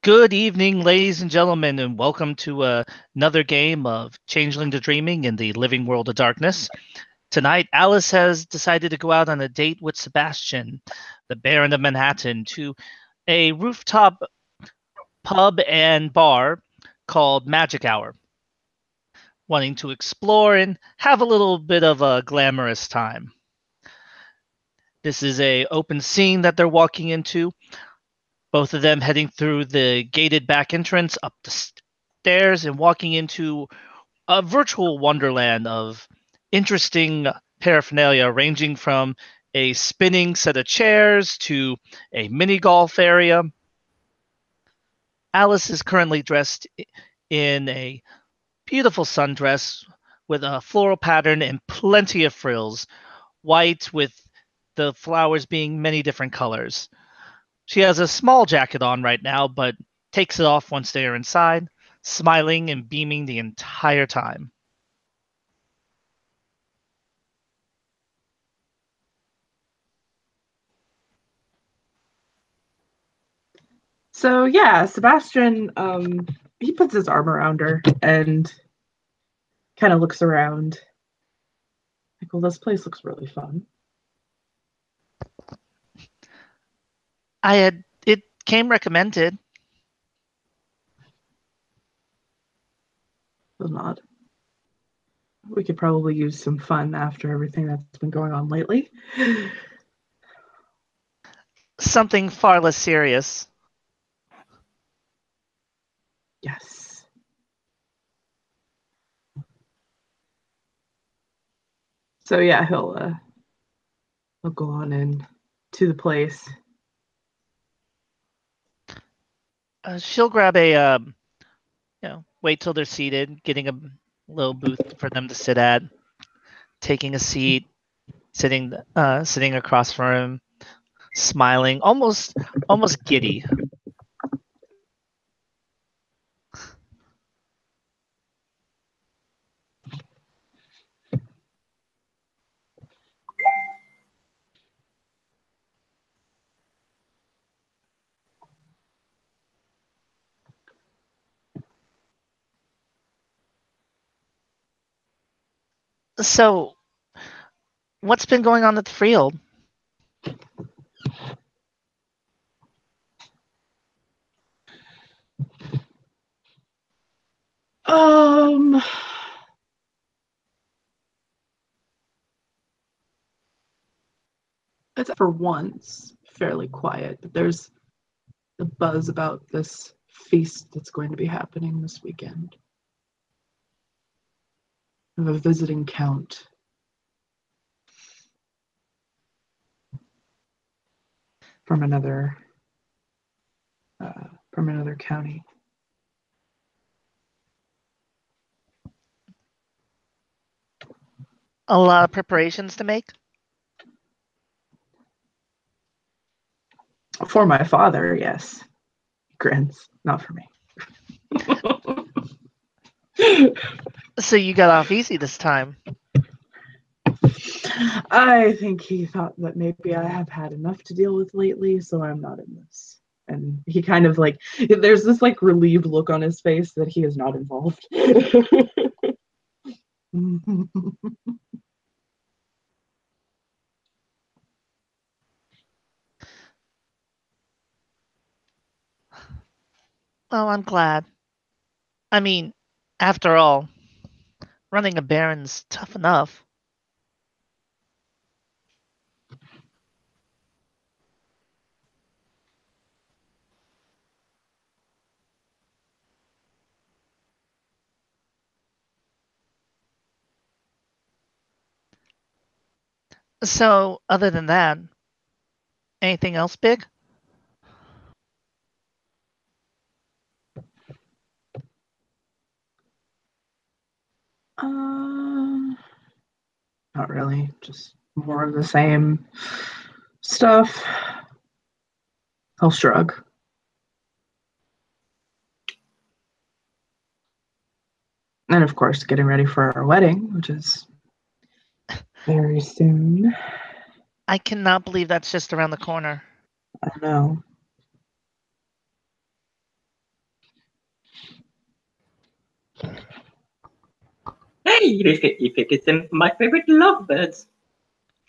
Good evening, ladies and gentlemen, and welcome to another game of Changeling to Dreaming in the Living World of Darkness. Tonight, Alice has decided to go out on a date with Sebastian, the Baron of Manhattan, to a rooftop pub and bar called Magic Hour, wanting to explore and have a little bit of a glamorous time. This is a open scene that they're walking into, both of them heading through the gated back entrance up the stairs and walking into a virtual wonderland of interesting paraphernalia ranging from a spinning set of chairs to a mini golf area. Alice is currently dressed in a beautiful sundress with a floral pattern and plenty of frills, white with the flowers being many different colors. She has a small jacket on right now, but takes it off once they are inside, smiling and beaming the entire time. So yeah, Sebastian, he puts his arm around her and kind of looks around. Like, well, this place looks really fun. It came recommended. Does not. We could probably use some fun after everything that's been going on lately. Something far less serious. Yes. So yeah, he'll go on in to the place. She'll grab wait till they're seated, getting a little booth for them to sit at, taking a seat, sitting across from him, smiling, almost giddy. So, what's been going on at the field? Um, it's for once fairly quiet, but there's a buzz about this feast that's going to be happening this weekend. Of a visiting count. From another county. A lot of preparations to make. For my father, yes. He grins. Not for me. So you got off easy this time. I think he thought that maybe I have had enough to deal with lately, so I'm not in this. And he kind of like, there's this like relieved look on his face that he is not involved. Oh, I'm glad. I mean, after all, running a baron's tough enough. So, other than that, anything else big? Not really. Just more of the same stuff. He'll shrug. And of course, getting ready for our wedding, which is very soon. I cannot believe that's just around the corner. I know. Hey, if it isn't my favorite lovebirds.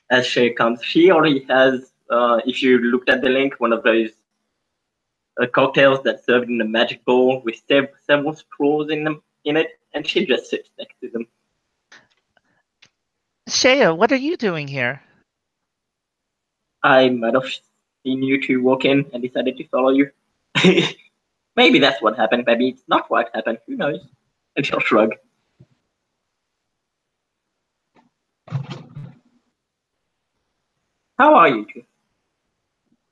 As she comes, she already has, if you looked at the link, one of those cocktails that's served in a magic bowl with several straws in it, and she just sits next to them. Shea, what are you doing here? I might have seen you two walk in and decided to follow you. Maybe that's what happened. Maybe it's not what happened. Who knows? And she'll shrug. How are you two?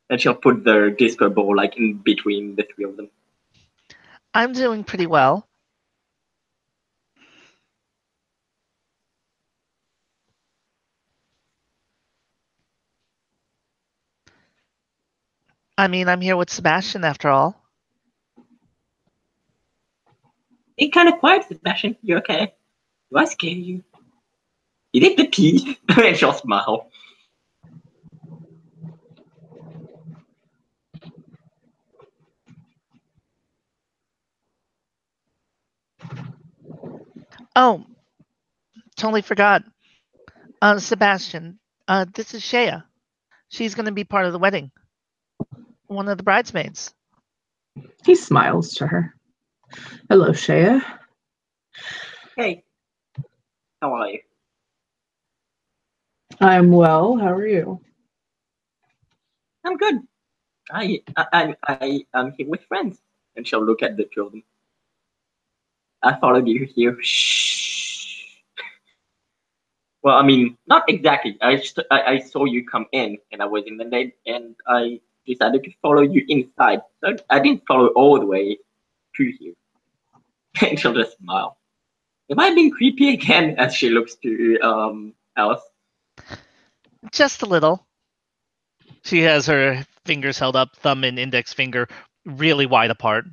And she'll put the disco ball like in between the three of them. I'm doing pretty well. I mean, I'm here with Sebastian after all. It's kind of quiet, Sebastian. You okay? Do I scare you? You did the teeth. And she'll smile. Oh, totally forgot. Sebastian, this is Shea. She's going to be part of the wedding. One of the bridesmaids. He smiles to her. Hello, Shea. Hey, how are you? I'm well. How are you? I'm good. I am here with friends. And she'll look at the two of them. I followed you here. Shh. Well, I mean, not exactly. I saw you come in, and I was in the net, and I decided to follow you inside. So I didn't follow all the way to here. And she'll just smile. Am I being creepy again? As she looks to Alice. Just a little. She has her fingers held up, thumb and index finger really wide apart.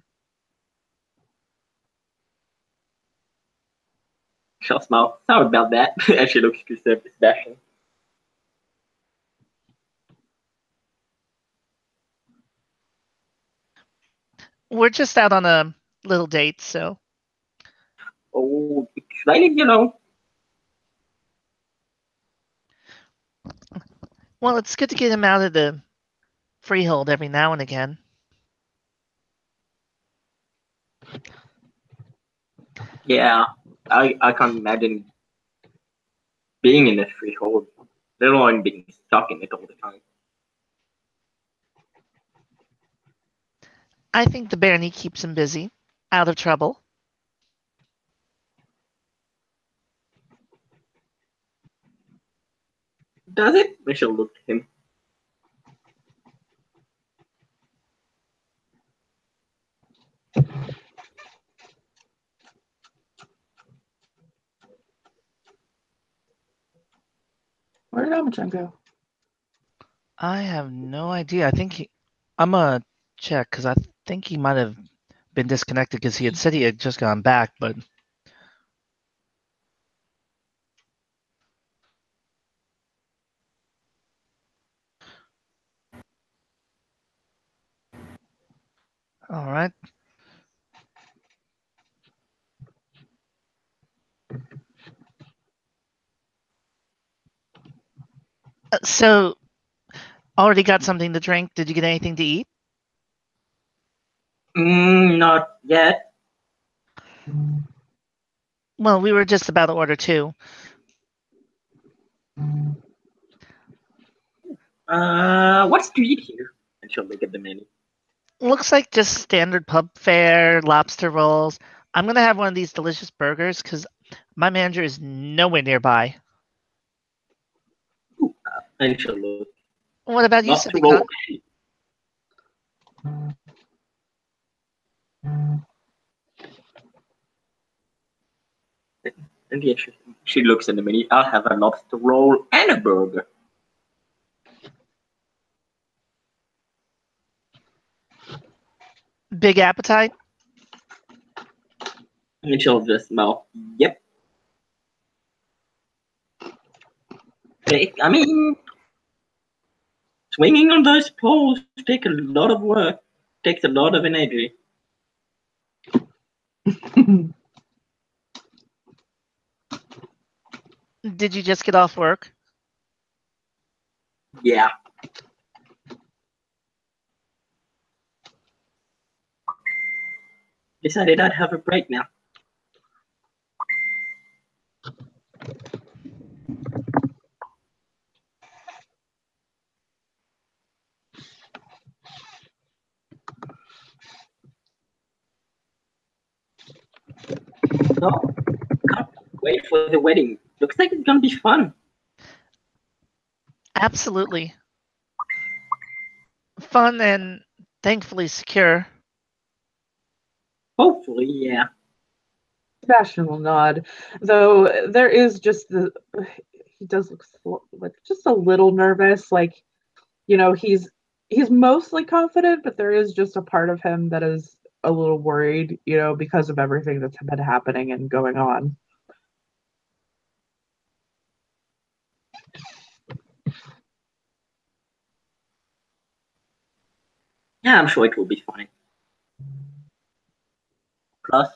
She'll smile. Sorry about that. As she looks to Sebastian. We're just out on a little date, so. Oh, should I leave you alone? Well, it's good to get him out of the freehold every now and again. Yeah, I can't imagine being in a freehold, let alone being stuck in it all the time. I think the Barony keeps him busy, out of trouble. Does it? Michelle looked at him. Where did Amachan go? I have no idea. I think I'm gonna check because I think he might have been disconnected because he had said he had just gone back, but all right. So, already got something to drink. Did you get anything to eat? Not yet. Well, we were just about to order too. What's to eat here? And she'll look at the menu. Looks like just standard pub fare, lobster rolls. I'm gonna have one of these delicious burgers because my manager is nowhere nearby. And she'll look. What about you, Not to Sippy roll. And yeah, she looks at the menu. I'll have a lobster roll and a burger. Big appetite? And she'll just smile. Yep. I mean, swinging on those poles takes a lot of work. Takes a lot of energy. Did you just get off work? Yeah. Decided I'd have a break now. So, can't wait for the wedding. Looks like it's gonna be fun. Absolutely. Fun and thankfully secure. Hopefully, yeah. Sebastian will nod, though there is just he does look like just a little nervous. Like, he's mostly confident, but there is just a part of him that is a little worried, because of everything that's been happening and going on. Yeah, I'm sure it will be fine. Plus,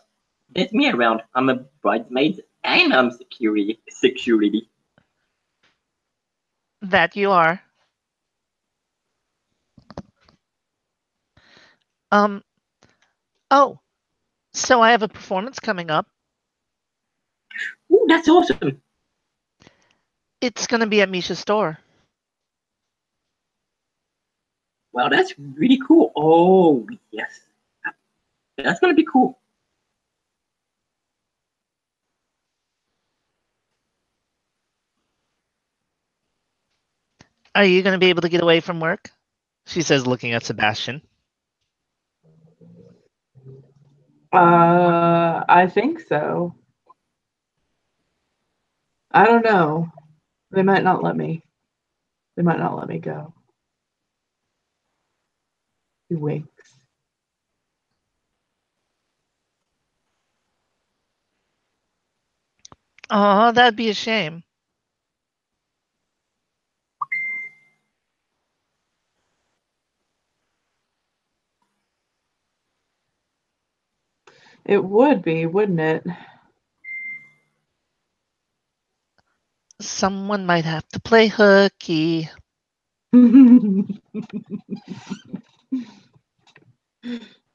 there's me around. I'm a bridesmaid and I'm security. That you are. Oh, so I have a performance coming up. Ooh, that's awesome. It's going to be at Misha's store. Wow, that's really cool. Oh, yes. That's gonna be cool. Are you going to be able to get away from work? She says, looking at Sebastian. I think so. I don't know. They might not let me. They might not let me go. He winks. Oh, that'd be a shame. It would be, wouldn't it? Someone might have to play hooky.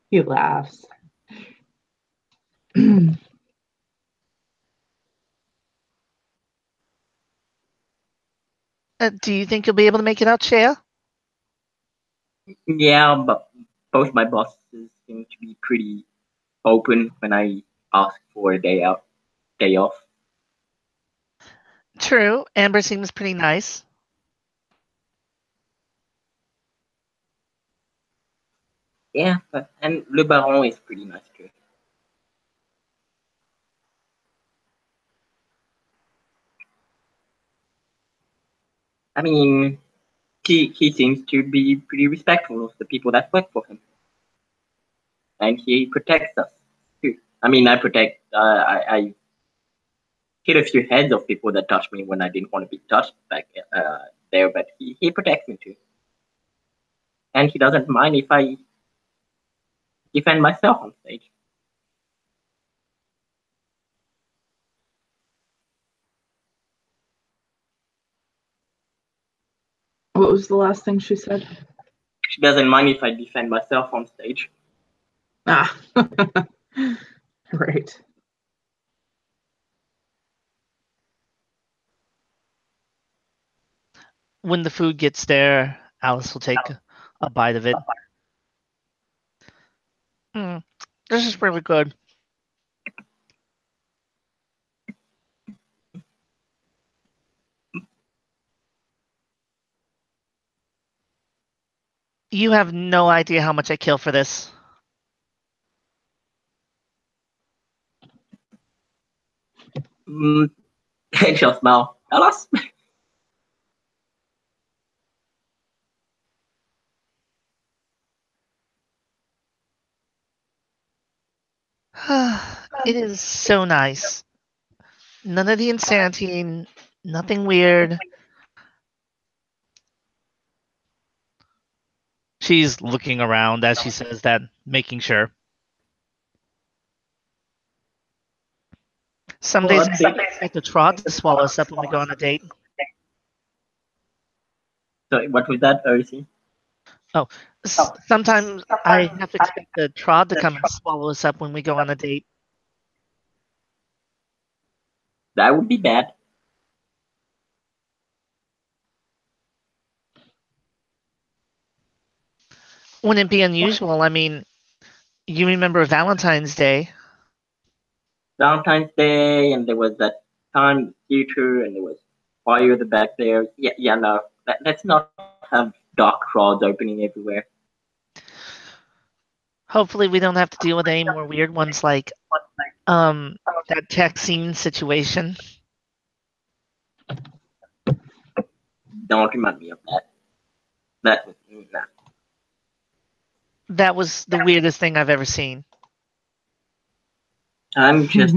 He laughs. Do you think you'll be able to make it out, Shea? Yeah, but both my bosses seem to be pretty open when I ask for a day off. True. Amber seems pretty nice. Yeah, and Le Baron is pretty nice too. I mean, he seems to be pretty respectful of the people that work for him, and he protects us too. I mean, I hit a few heads of people that touched me when I didn't want to be touched back there, but he protects me too, and he doesn't mind if I defend myself on stage. What was the last thing she said? She doesn't mind if I defend myself on stage. Ah, right. When the food gets there, Alice will take a bite of it. This is really good. You have no idea how much I kill for this. And she'll smile. Alice? It is so nice. None of the insanity, nothing weird. She's looking around as she says that, making sure. Some days I expect a trod to swallow us up when we go on a date. Sorry, what was that, Erisi? Sometimes I have to expect the trod to come and swallow us up when we go on a date. That would be bad. Wouldn't it be unusual? I mean, you remember Valentine's Day? Valentine's Day, and there was that time in the future, and there was fire at the back there. Yeah, no. Let's not have dark rods opening everywhere. Hopefully we don't have to deal with any more weird ones like that tech scene situation. Don't remind me of that. That was nah. That was the weirdest thing I've ever seen. I'm just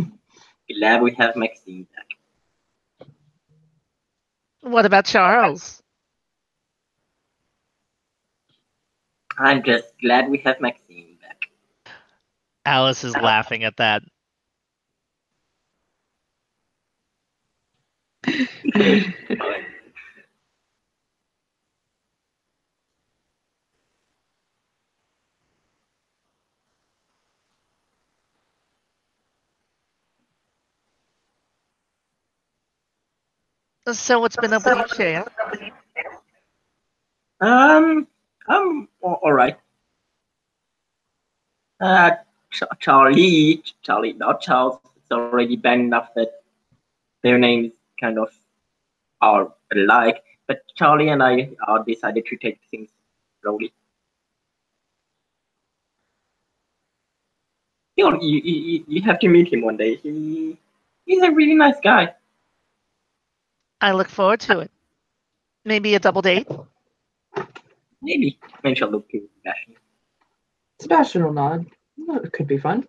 glad we have Maxine back. What about Charles? I'm just glad we have Maxine back. Alice is laughing at that. So what's been up with you, Shea? I'm all right. Charlie, not Charles. It's already bad enough that their names kind of are alike. But Charlie and I decided to take things slowly. You have to meet him one day. He's a really nice guy. I look forward to it. Maybe a double date? Maybe. I shall look to Sebastian. Sebastian will nod. Well, it could be fun.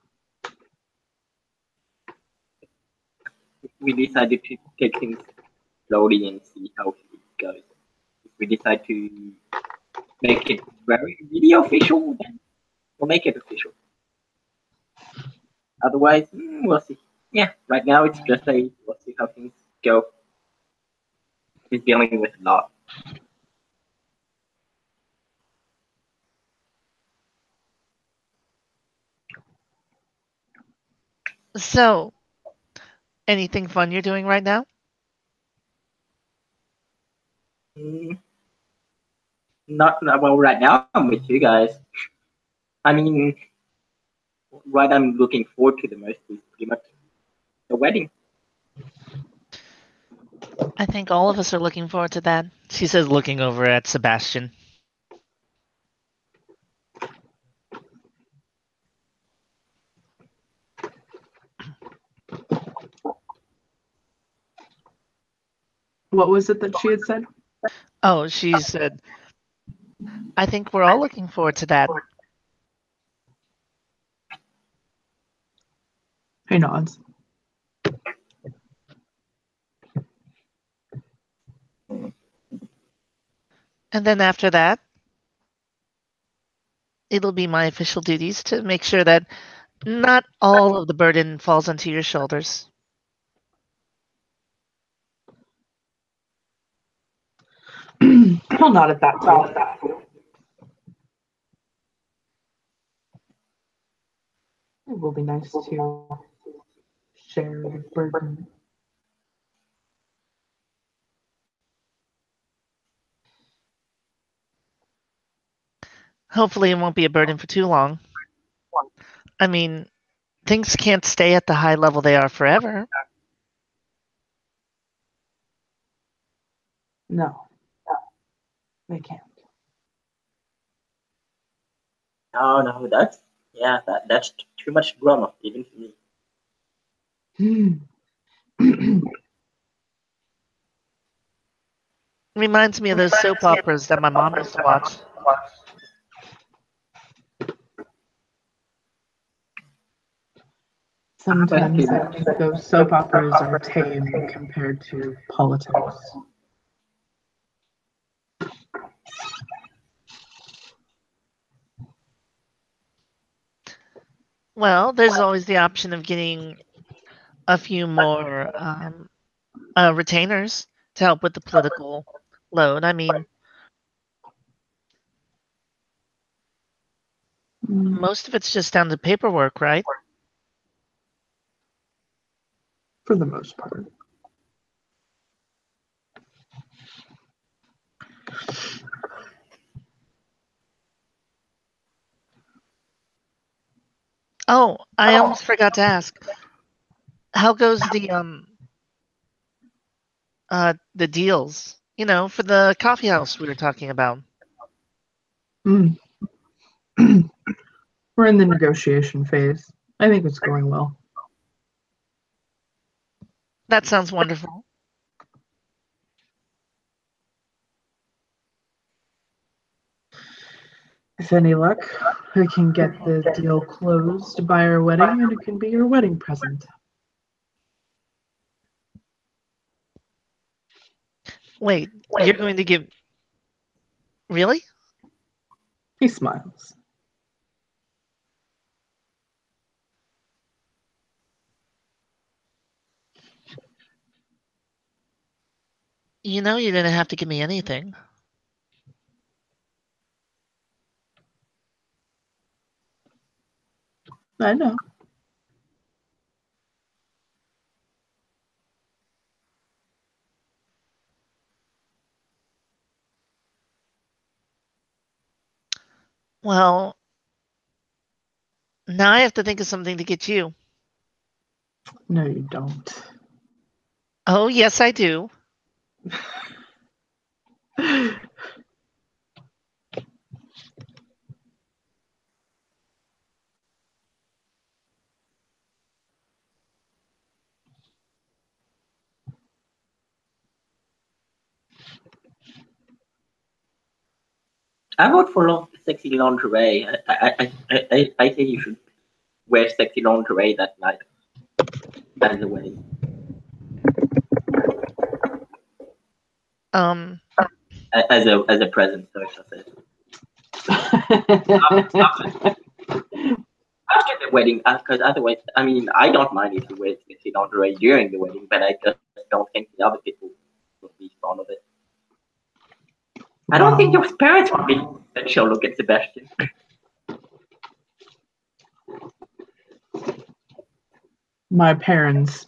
We decided to take things slowly and see how it goes. If we decide to make it really official, then we'll make it official. Otherwise, we'll see. Yeah, right now it's just we'll see how things go. He's dealing with a lot. So, anything fun you're doing right now? Not well. Right now, I'm with you guys. I mean, what I'm looking forward to the most is pretty much the wedding. I think all of us are looking forward to that. She says, looking over at Sebastian. What was it that she had said? Oh, she said, I think we're all looking forward to that. He nods. And then after that, it'll be my official duties to make sure that not all of the burden falls onto your shoulders. He'll nod at that too. It will be nice to share the burden. Hopefully, it won't be a burden for too long. I mean, things can't stay at the high level they are forever. No, they can't. No, that's too much drama even for me. Reminds me of those soap operas that my mom used to watch. Sometimes I think those soap operas are tame compared to politics. Well, there's always the option of getting a few more retainers to help with the political load. I mean, most of it's just down to paperwork, right? For the most part. Oh, I almost forgot to ask. How goes the deals? You know, for the coffee house we were talking about. Mm. We're in the negotiation phase. I think it's going well. That sounds wonderful. With any luck, we can get the deal closed by our wedding, and it can be your wedding present. Wait, you're going to give... Really? He smiles. You know you didn't have to give me anything. I know. Well, now I have to think of something to get you. No, you don't. Oh, yes, I do. I vote for sexy lingerie. I think you should wear sexy lingerie that night at the wedding. Um, As a present, so I shall say. After the wedding, because otherwise, I mean, I don't mind if you wear sexy lingerie during the wedding, but I just don't think the other people will be fond of it. I don't think your parents would be. Then she'll look at Sebastian. My parents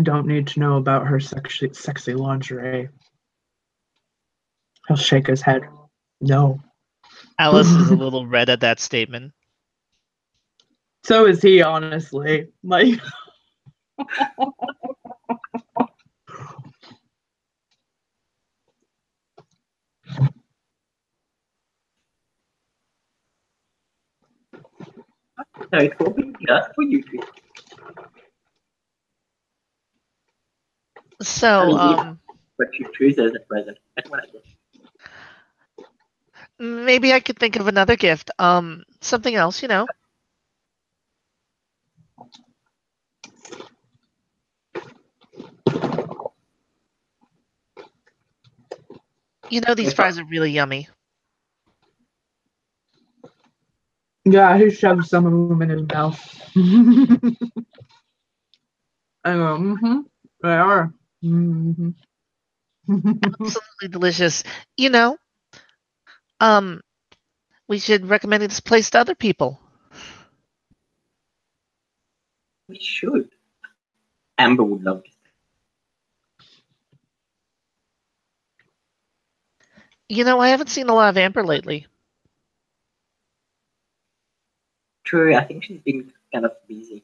don't need to know about her sexy lingerie. He'll shake his head. No. Alice is a little red at that statement. So is he, honestly. Like, So it will be just for you two. So, But you choose as a present. That's what I guess. maybe I could think of another gift. Something else, you know. You know these fries are really yummy. yeah, he shoves some of them in his mouth. I go, they are. Absolutely delicious. You know, we should recommend this place to other people. We should. Amber would love this. You know, I haven't seen a lot of Amber lately. True, I think she's been kind of busy.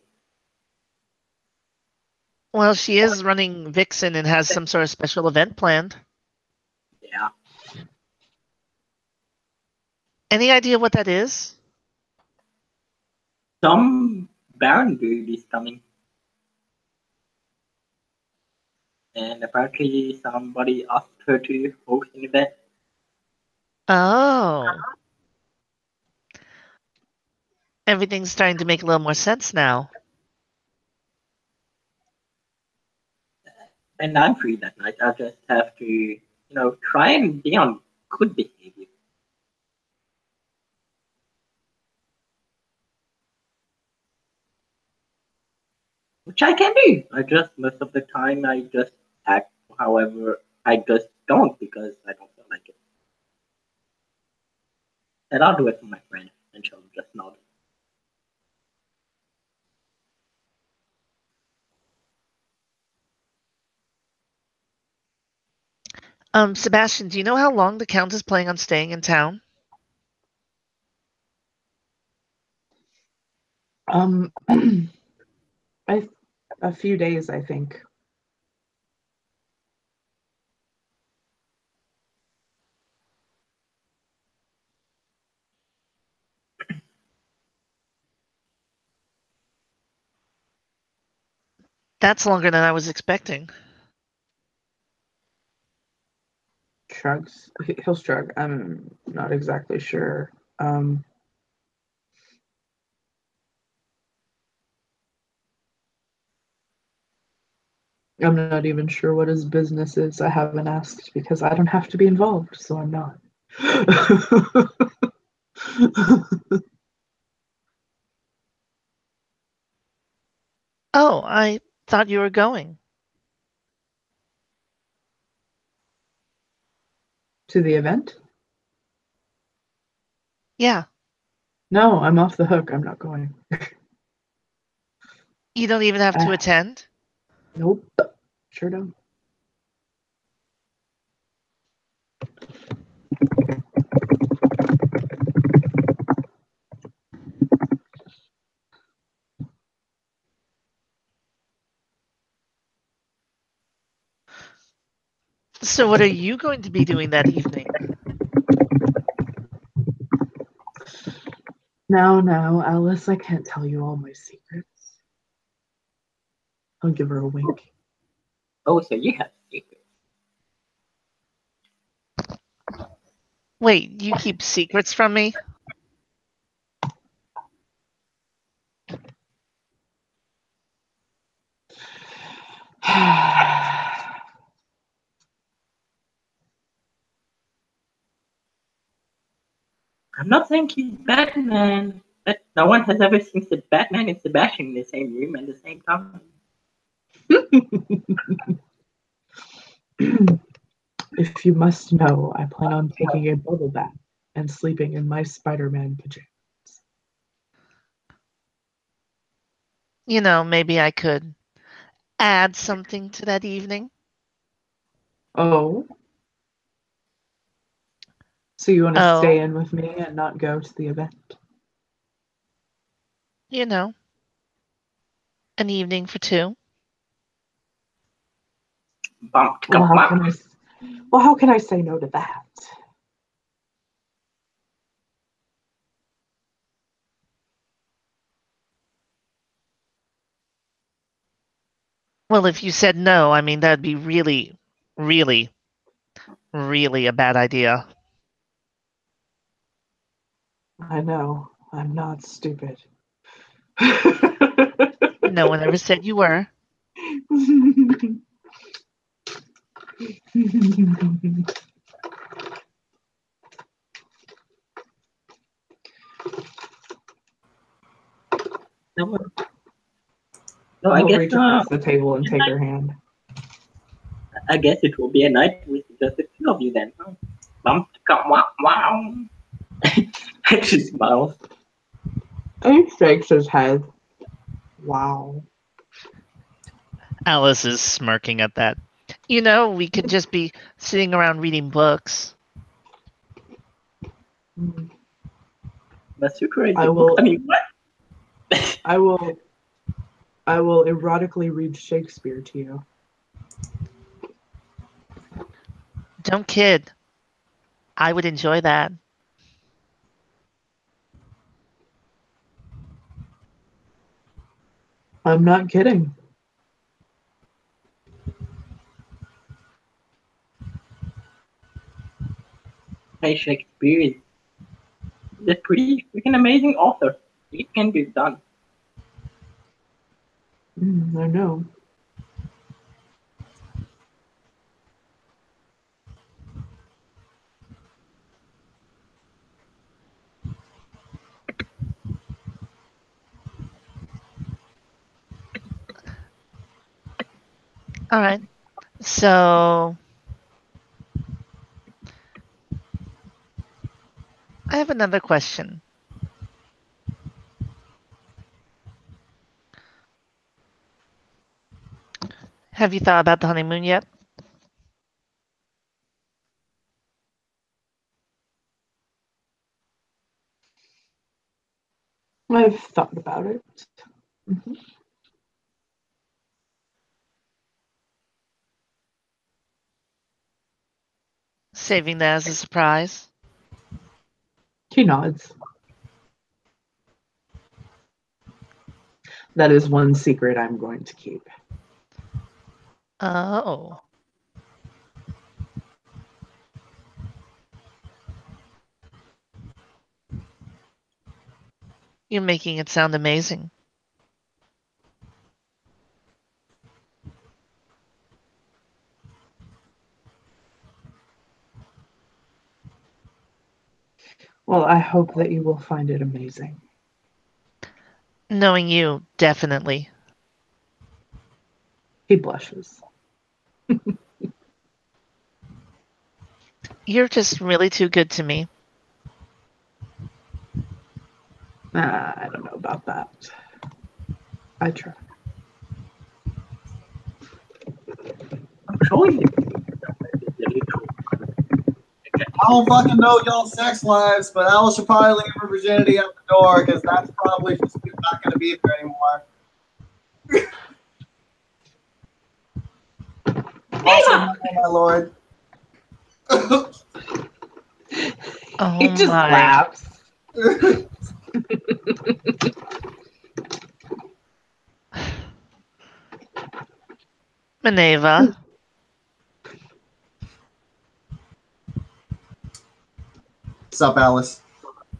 Well, she is running Vixen and has some sort of special event planned. Yeah. Any idea what that is? Some Baron dude is coming. And apparently somebody asked her to host an event. Oh. Everything's starting to make a little more sense now. And I'm free that night. I'll just have to, try and be on good behavior. which I can do. I just most of the time I just act. However, I just don't because I don't feel like it. And I'll do it for my friend, and she'll just nod. Sebastian, do you know how long the Count is planning on staying in town? I a few days, I think. That's longer than I was expecting. Shrugs. He'll shrug. I'm not exactly sure. I'm not even sure what his business is. I haven't asked because I don't have to be involved, so I'm not. Oh, I thought you were going. To the event? Yeah. No, I'm off the hook. I'm not going. You don't even have to attend? Nope. Sure don't. So what are you going to be doing that evening? Now, Alice, I can't tell you all my secrets. I'll give her a wink. Oh, so you have secrets. Wait, you keep secrets from me? I'm not saying he's Batman, but no one has ever seen Batman and Sebastian in the same room at the same time. If you must know, I plan on taking a bubble bath and sleeping in my Spider-Man pajamas. You know, maybe I could add something to that evening. Oh, so you want to Oh, stay in with me and not go to the event? you know, an evening for two. Bump, Well, come how on. can I? Well, how can I say no to that? Well, if you said no, I mean, that'd be really, really, really a bad idea. I know. I'm not stupid. No one ever said you were. No, no, He'll reach across the table and take her hand. I guess it will be a night with just the two of you then. Huh? Bump, come, wow, wow. She smiles. He shakes his head. Wow. Alice is smirking at that. You know, we could just be sitting around reading books. Masukura is I a book. will. I mean, what? I will. I will erotically read Shakespeare to you. Don't kid. I would enjoy that. I'm not kidding. Hey, Shakespeare is a pretty freaking amazing author. It can be done. I know. All right. So I have another question. Have you thought about the honeymoon yet? I've thought about it. Mhm. Saving that as a surprise? She nods. That is one secret I'm going to keep. Oh. You're making it sound amazing. Well, I hope that you will find it amazing. Knowing you, definitely. He blushes. You're just really too good to me. I don't know about that. I try. I'm showing you. I don't fucking know y'all's sex lives, but Alice should probably leave her virginity at the door because that's probably just not going to be there anymore. Also, my lord. Oh He just my. laughs. Minerva. What's up, Alice?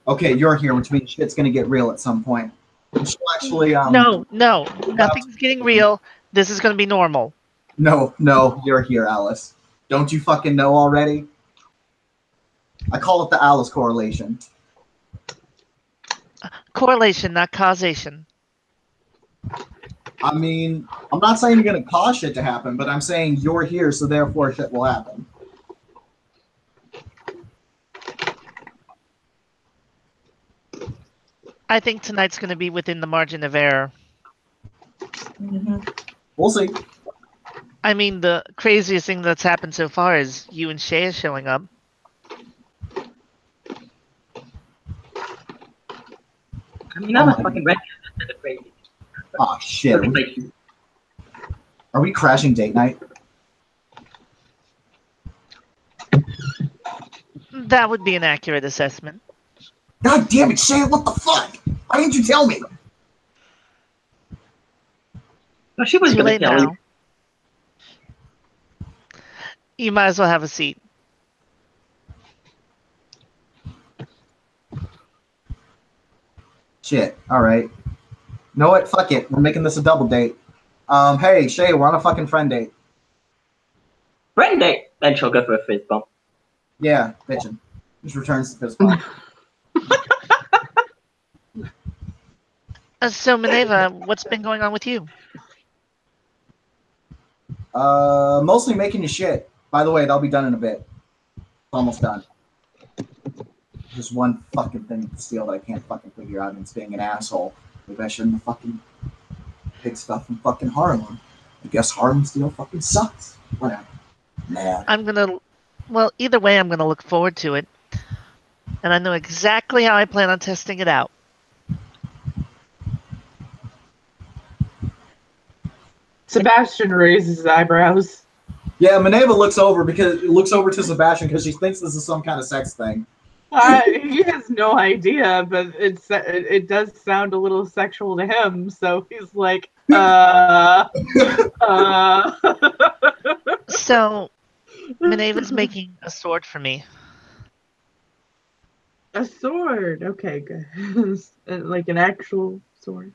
Okay, you're here, which means shit's gonna get real at some point. She'll actually, No, nothing's getting real. This is gonna be normal. No, you're here, Alice. Don't you fucking know already? I call it the Alice correlation. Correlation, not causation. I mean, I'm not saying you're gonna cause shit to happen, but I'm saying you're here, so therefore shit will happen. I think tonight's gonna be within the margin of error. We'll see. I mean, the craziest thing that's happened so far is you and Shea showing up. I mean, I'm a fucking red instead of crazy. Oh shit. Are we crashing date night? That would be an accurate assessment. God damn it, Shay, what the fuck? Why didn't you tell me? Well, she was Too gonna late tell now. you. You might as well have a seat. Shit, alright. Know what? Fuck it. We're making this a double date. Hey, Shay, we're on a fucking friend date. Friend date. Then she'll go for a fist bump. Yeah, bitchin'. Just returns to fist bump. So, Minerva, what's been going on with you? Mostly making you shit. By the way, that'll be done in a bit. It's almost done. There's one fucking thing to steal that I can't fucking figure out, and it's being an asshole. Maybe I shouldn't have fucking picked stuff from fucking Harlem. I guess Harlem still fucking sucks. Whatever. Man. Well, either way, I'm gonna look forward to it. And I know exactly how I plan on testing it out. Sebastian raises his eyebrows. Yeah, Minerva looks over to Sebastian because she thinks this is some kind of sex thing. He has no idea, but it does sound a little sexual to him. So he's like, So, Minerva's making a sword for me. A sword. Okay, good. Like an actual sword.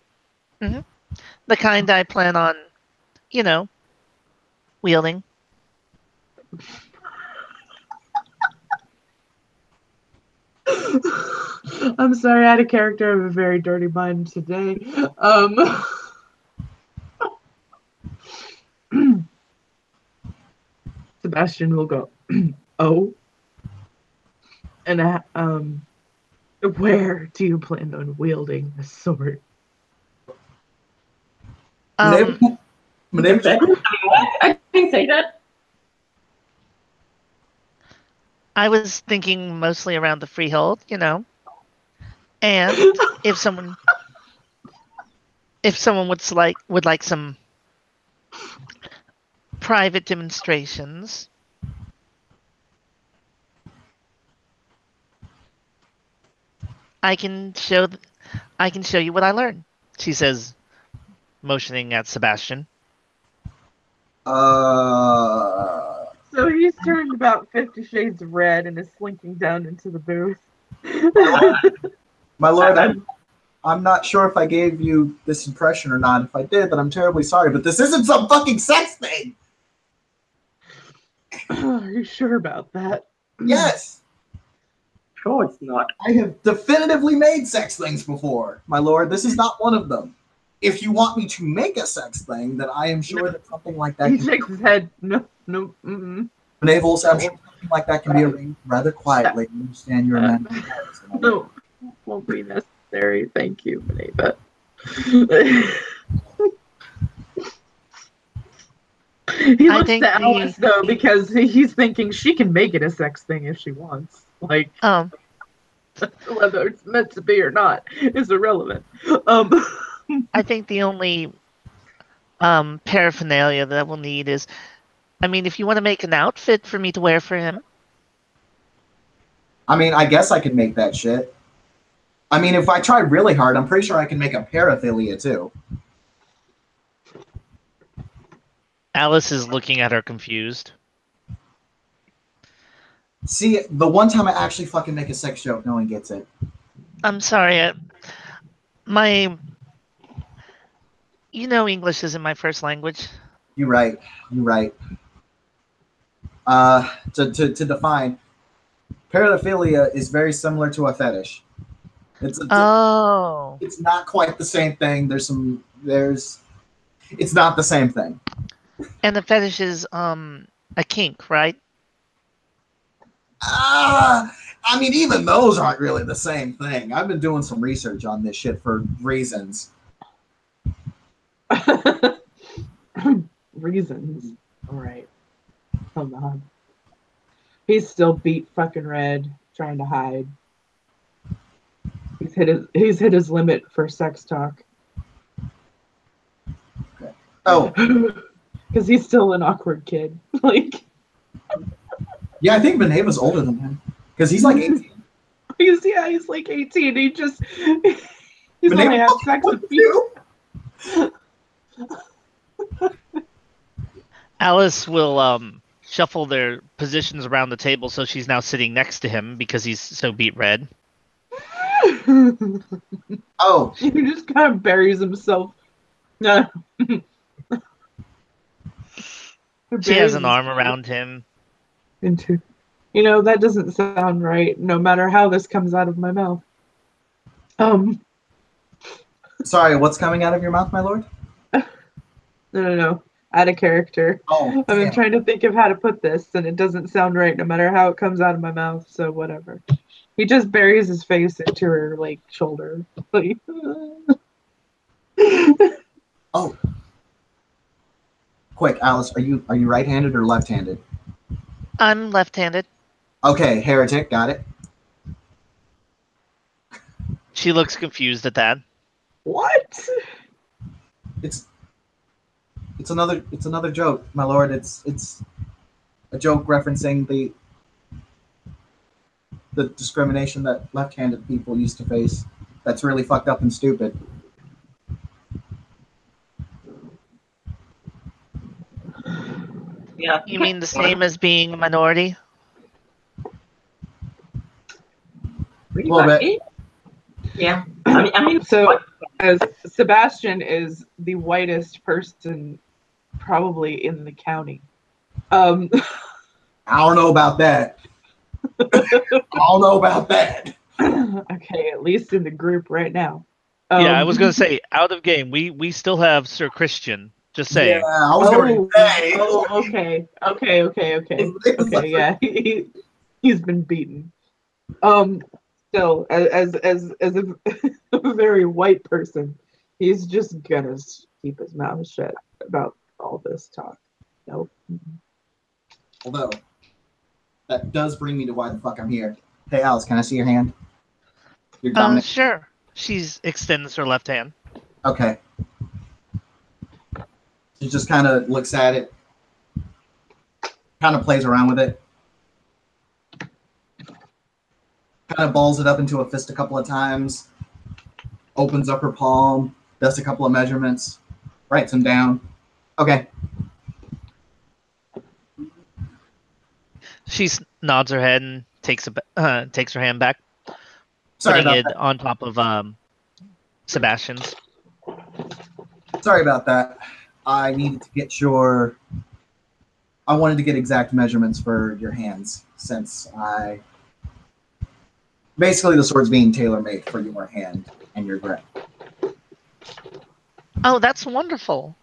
Mm-hmm. The kind I plan on, wielding. I'm sorry, out of character. I have a very dirty mind today. Sebastian will go, oh, and where do you plan on wielding the sword? Um, What? I didn't say that. I was thinking mostly around the freehold, you know. And if someone would like some private demonstrations, I can show you what I learned. She says, motioning at Sebastian. So he's turned about 50 shades of red and is slinking down into the booth. My lord, I'm not sure if I gave you this impression or not. If I did, then I'm terribly sorry. But this isn't some fucking sex thing. Are you sure about that? Yes, Sure, it's not. I have definitively made sex things before, my lord. This is not one of them. If you want me to make a sex thing, then I am sure that something like that. He shakes his head. No. Mm-mm. Navels, I'm sure something like that can be arranged rather quietly. I understand your man. No, won't be necessary. Thank you, Maneva. He looks think to Alice though because he's thinking she can make it a sex thing if she wants. Like whether it's meant to be or not is irrelevant. I think the only paraphernalia that we'll need is, I mean, if you want to make an outfit for me to wear for him. I mean, I guess I could make that shit. I mean, if I try really hard, I'm pretty sure I can make a paraphilia too. Alice is looking at her confused. See, the one time I actually fucking make a sex joke, no one gets it. I'm sorry. You know, English isn't my first language. You're right. You're right. To define, paraphilia is very similar to a fetish. It's not quite the same thing. It's not the same thing. And the fetish is a kink, right? I mean, even those aren't really the same thing. I've been doing some research on this shit for reasons. Reasons. All right. Come on. He's still beat fucking red, trying to hide. He's hit his limit for sex talk. Okay. Oh, because he's still an awkward kid. Like, yeah, I think Beneva's older than him because he's like 18. He's like 18. He's only had sex with people. Alice will shuffle their positions around the table so she's now sitting next to him because he's so beat red. Oh. He just kind of buries himself. No. She has an arm around him. That doesn't sound right, no matter how this comes out of my mouth. Sorry, what's coming out of your mouth, my lord? No. Out of character. Oh, I've been trying to think of how to put this, and it doesn't sound right no matter how it comes out of my mouth, so whatever. He just buries his face into her, like, shoulder. Like, oh. Quick, Alice, are you right-handed or left-handed? I'm left-handed. Okay, heretic, got it. She looks confused at that. What? It's another joke, my lord. It's a joke referencing the discrimination that left-handed people used to face. That's really fucked up and stupid. Yeah. You mean the same as being a minority? Pretty Well, much it. Yeah. I mean, so as Sebastian is the whitest person probably in the county. I don't know about that. Okay, at least in the group right now. Yeah, I was going to say, out of game, we still have Sir Christian Just saying. Yeah, I was going to say. Okay. Yeah, he's been beaten. Still, as a, a very white person, he's just gonna keep his mouth shut about all this talk. Nope. Although, that does bring me to why the fuck I'm here. Hey, Alice, can I see your hand? Your dominant. Sure. She extends her left hand. Okay. She just kind of looks at it, kind of plays around with it, kind of balls it up into a fist a couple of times, opens up her palm, does a couple of measurements, writes them down. Okay. She nods her head and takes her hand back, Sorry putting about it that. on top of Sebastian's. Sorry about that. I needed to get I wanted to get exact measurements for your hands since basically the sword's being tailor-made for your hand and your grip. Oh, that's wonderful.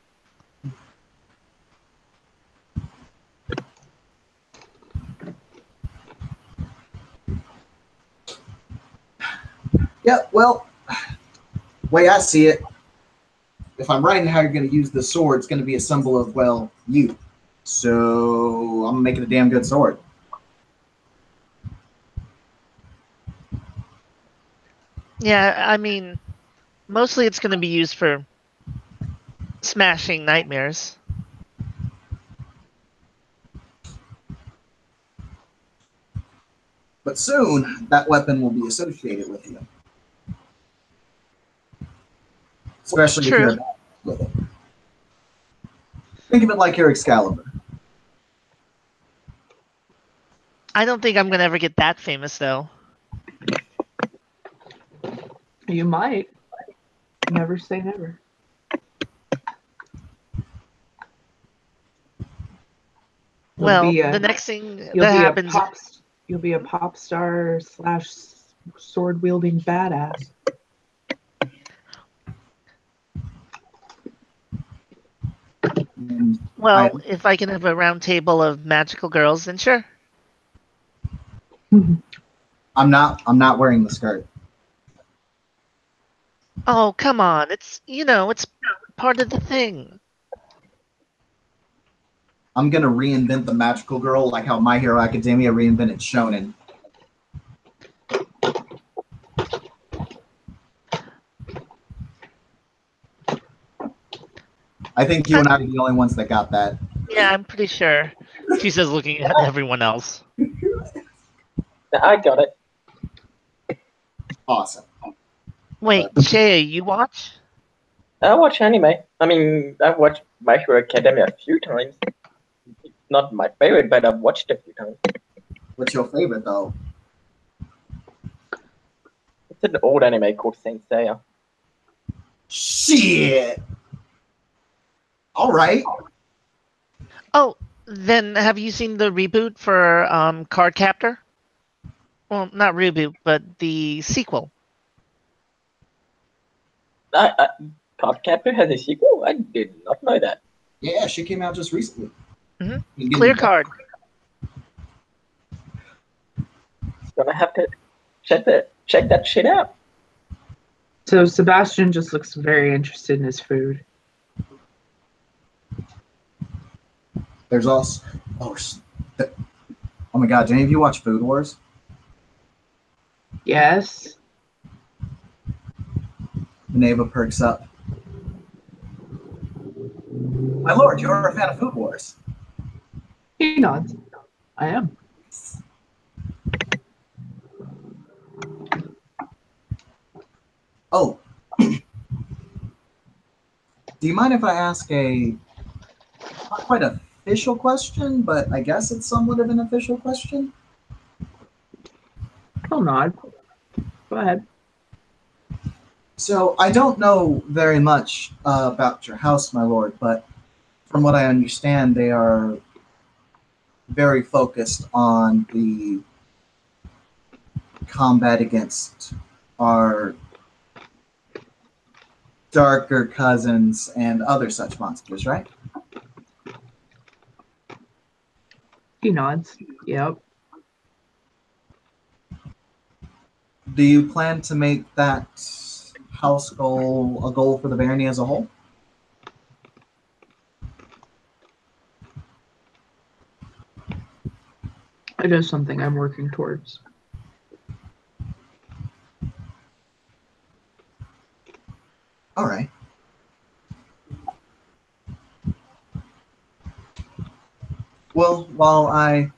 Yeah, well, way I see it, if I'm writing how you're going to use the sword, it's going to be a symbol of, well, you. So I'm making a damn good sword. Yeah, I mean, mostly it's going to be used for smashing nightmares. But soon, that weapon will be associated with you. Especially if you're True. with it. Think of it like your Excalibur. I don't think I'm going to ever get that famous, though. You might. Never say never. Well, the next thing that happens... You'll be a pop star / sword wielding badass. Well, if I can have a round table of magical girls, then sure. I'm not wearing the skirt. Oh, come on. It's part of the thing. I'm gonna reinvent the magical girl like how My Hero Academia reinvented Shonen. I think you and I are the only ones that got that. Yeah, I'm pretty sure. She says, looking at everyone else. I got it. Awesome. Wait, Jay, you watch? I watch anime. I mean, I've watched My Hero Academia a few times. It's not my favorite, but I've watched it a few times. What's your favorite, though? It's an old anime called Saint Seiya. Shit! Alright. Oh, then have you seen the reboot for Card Captor? Well, not reboot, but the sequel. Card Captor has a sequel? I did not know that. Yeah, she came out just recently. Mm-hmm. Clear Card. Gonna have to check that shit out. So Sebastian just looks very interested in his food. There's also... Oh my god, do any of you watch Food Wars? Yes. Neva perks up. My lord, you're a fan of Food Wars. He nods. I am. Oh. Do you mind if I ask a not quite official question, but I guess it's somewhat of an official question? He'll nod. Go ahead. So I don't know very much about your house, my lord, but from what I understand, they are very focused on the combat against our darker cousins and other such monsters, right? He nods. Yep. Do you plan to make that house goal a goal for the barony as a whole? It is something I'm working towards. All right. Well, while I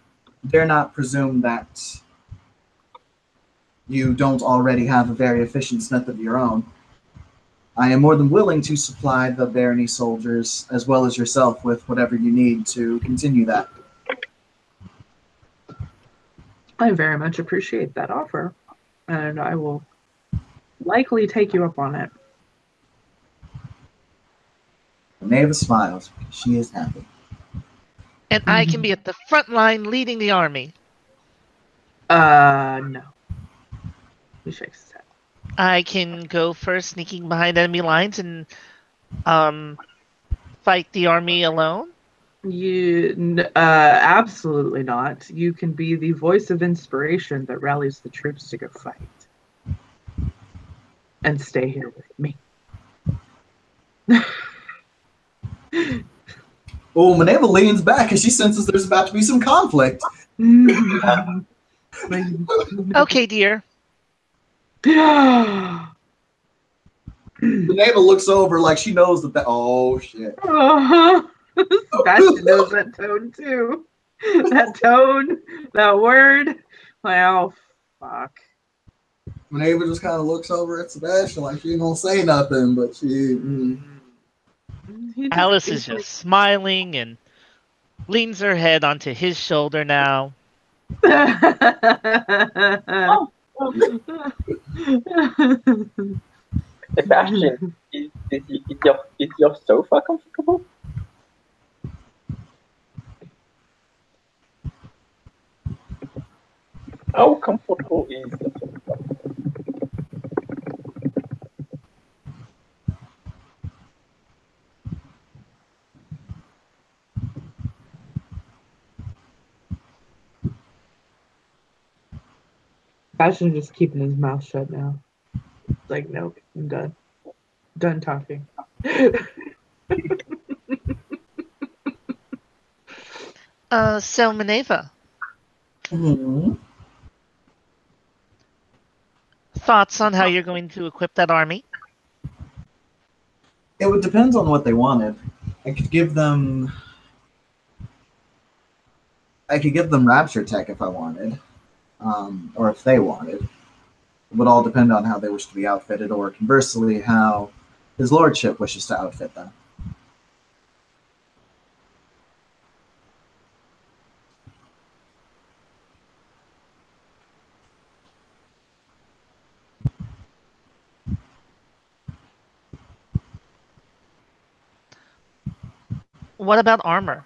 dare not presume that you don't already have a very efficient smith of your own, I am more than willing to supply the barony soldiers, as well as yourself, with whatever you need to continue that. I very much appreciate that offer, and I will likely take you up on it. Maeva smiles because she is happy. And I can be at the front line leading the army. No. He shakes his head. I can go first, sneaking behind enemy lines and fight the army alone. Absolutely not. You can be the voice of inspiration that rallies the troops to go fight. And stay here with me. Oh, Maeva leans back as she senses there's about to be some conflict. Okay, dear. Maeva looks over like she knows that. Oh shit! Sebastian knows that tone too. That tone, that word. Well, fuck. Maeva just kind of looks over at Sebastian like she ain't gonna say nothing, but she. Alice is just smiling and leans her head onto his shoulder now. Sebastian, is your sofa comfortable? How comfortable is the sofa? Sebastian's just keeping his mouth shut now. Like, nope, I'm done. Done talking. So Maeva, thoughts on how you're going to equip that army? It would depend on what they wanted. I could give them rapture tech if I wanted, or if they wanted. It would all depend on how they wish to be outfitted, or conversely, how his lordship wishes to outfit them. What about armor?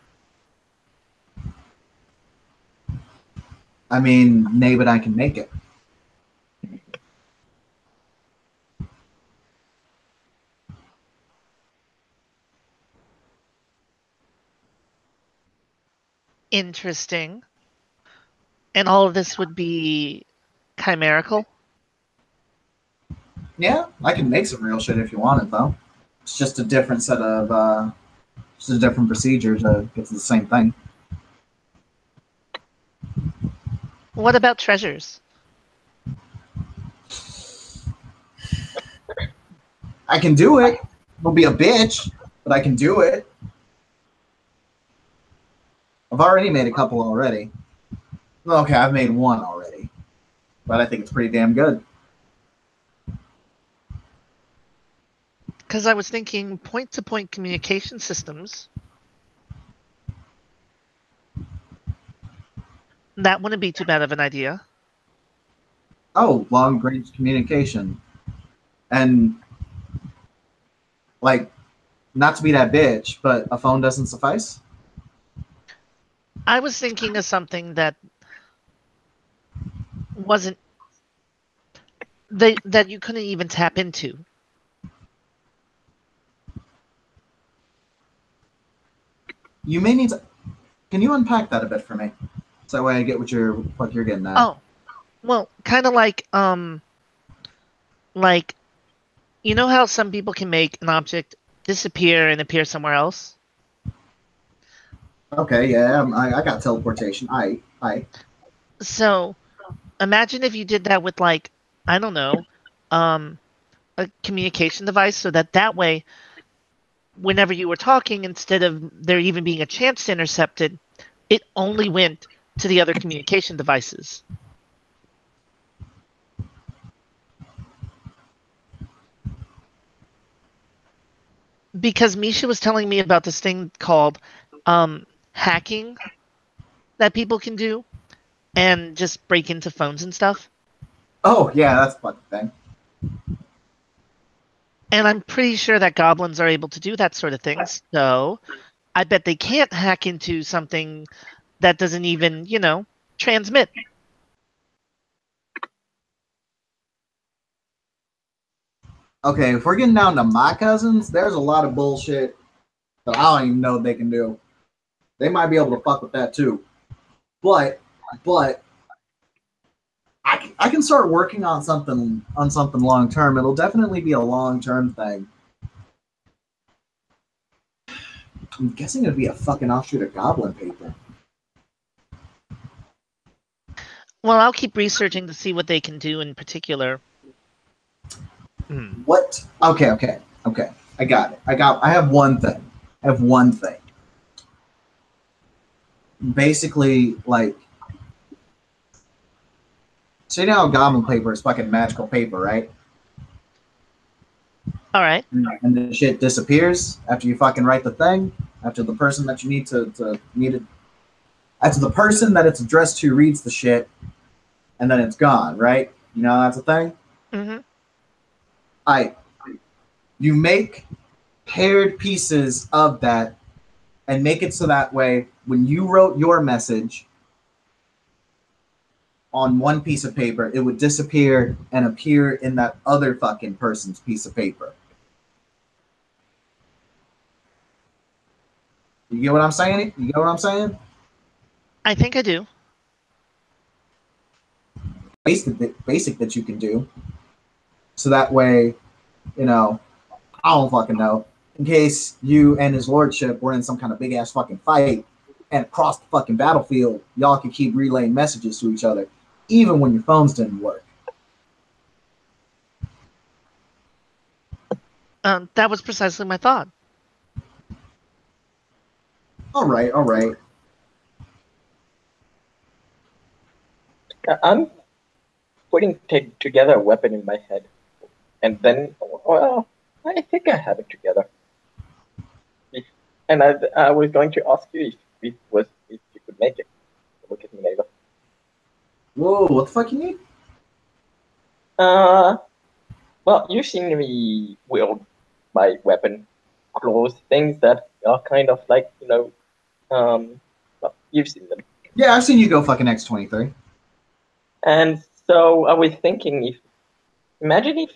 I mean, nay, but I can make it. Interesting. And all of this would be chimerical? Yeah, I can make some real shit if you want it, though. It's just a different set of, just a different procedure to get to the same thing. What about treasures? I can do it. It'll be a bitch, but I can do it. I've already made a couple already. Okay, I've made one already, but I think it's pretty damn good. Because I was thinking point-to-point communication systems. That wouldn't be too bad of an idea. Oh, long-range communication. And, like, not to be that bitch, but a phone doesn't suffice? I was thinking of something that wasn't... that you couldn't even tap into. You may need to. Can you unpack that a bit for me? So that way I get what you're getting at. Oh, well, kind of like you know how some people can make an object disappear and appear somewhere else? Okay, yeah, I got teleportation. I. So imagine if you did that with like, I don't know, um, a communication device so that way, whenever you were talking, instead of there even being a chance to intercept it, it only went to the other communication devices. Because Misha was telling me about this thing called hacking that people can do and just break into phones and stuff. Oh yeah, that's a fucking thing. And I'm pretty sure that goblins are able to do that sort of thing. So I bet they can't hack into something that doesn't even, transmit. Okay, if we're getting down to my cousins, there's a lot of bullshit that I don't even know they can do. They might be able to fuck with that too. But I can start working on something long term. It'll definitely be a long term thing. I'm guessing it'd be a fucking offshoot of Goblin Paper. Well, I'll keep researching to see what they can do in particular. What? Okay. I got it. I have one thing. Basically, like, so you know how Goblin Paper is fucking magical paper, right? All right. And the shit disappears after you fucking write the thing. After the person that you need to need it. After the person that it's addressed to reads the shit, and then it's gone, right? You know that's a thing. Mm-hmm. You make paired pieces of that and make it so that way when you wrote your message on one piece of paper, it would disappear and appear in that other fucking person's piece of paper. You get what I'm saying? I think I do. Basic that you can do. So that way, I don't fucking know. In case you and his lordship were in some kind of big ass fucking fight and across the fucking battlefield, y'all could keep relaying messages to each other, even when your phones didn't work. That was precisely my thought. All right. I'm putting together a weapon in my head, and then, well, I think I have it together. And I was going to ask you if you could make it. Look at me, neighbor. Whoa, what the fuck you need? Well, you've seen me wield my weapon, claws, things that are kind of like, well, you've seen them. Yeah, I've seen you go fucking X-23. And so I was thinking, imagine if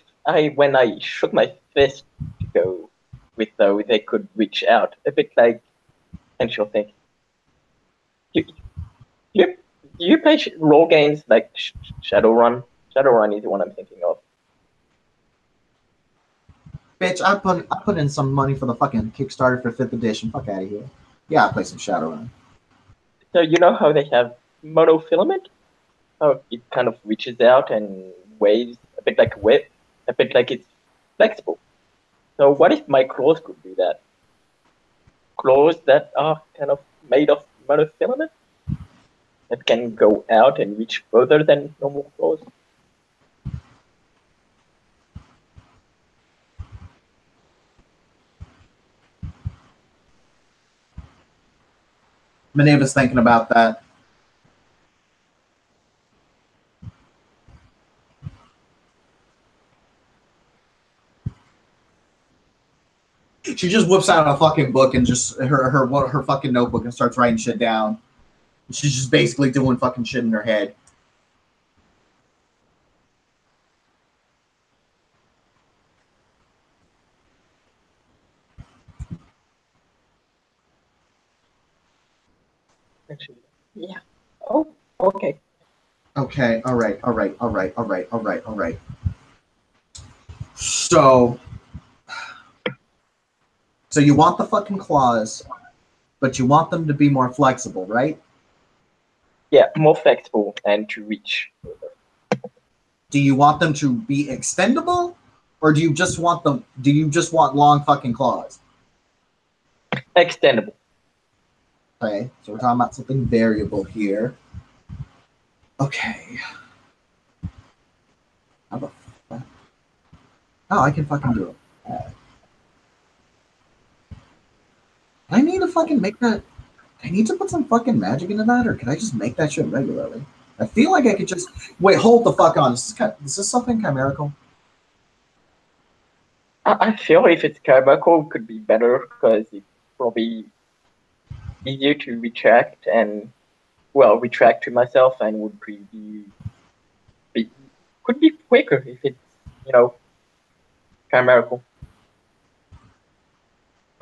when I shook my fist to go with those, they could reach out a bit like, and she'll think, you you play role games like Shadowrun? Shadowrun is the one I'm thinking of. Bitch, I put in some money for the fucking Kickstarter for 5th edition. Fuck out of here. Yeah, I play some Shadowrun. So you know how they have monofilament? How it kind of reaches out and waves a bit like a whip, a bit like it's flexible. So what if my claws could do that? Claws that are kind of made of monofilament that can go out and reach further than normal claws. Minerva's thinking about that. She just whips out a fucking book and just her fucking notebook and starts writing shit down. She's just basically doing fucking shit in her head. Actually, yeah. Oh, okay. Okay, all right. So you want the fucking claws, but you want them to be more flexible, right? Yeah, more flexible and to reach. Do you want them to be extendable, or do you just want them? Do you just want long fucking claws? Extendable. Okay, so we're talking about something variable here. Okay. How about that? Oh, I can fucking do it. I need to fucking make that. I need to put some fucking magic into that, or can I just make that shit regularly? I feel like I could just wait. Hold the fuck on. Is this something chimerical? I feel if it's chemical, it could be better because it's probably easier to retract and retract to myself and would could be quicker if it's chimerical.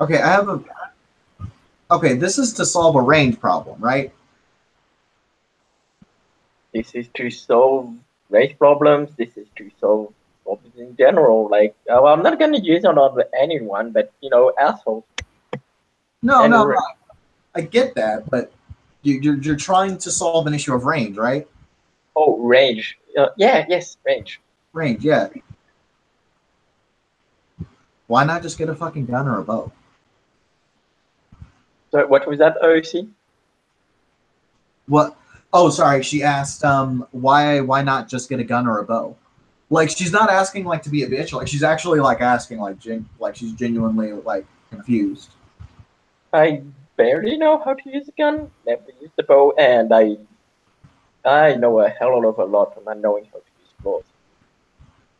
Okay, I have a. Okay, this is to solve a range problem, right? This is to solve race problems. This is to solve problems in general. Like, I'm not gonna use it on anyone, but assholes. No, And no, I get that, but you're trying to solve an issue of range, right? Oh, range. Yes, range. Range, yeah. Why not just get a fucking gun or a bow? So what was that, OC? What? Oh, sorry. She asked, why not just get a gun or a bow? Like, she's not asking like to be a bitch. Like, she's actually like asking like she's genuinely like confused. I barely know how to use a gun. Never used the bow, and I know a hell of a lot from not knowing how to use bows.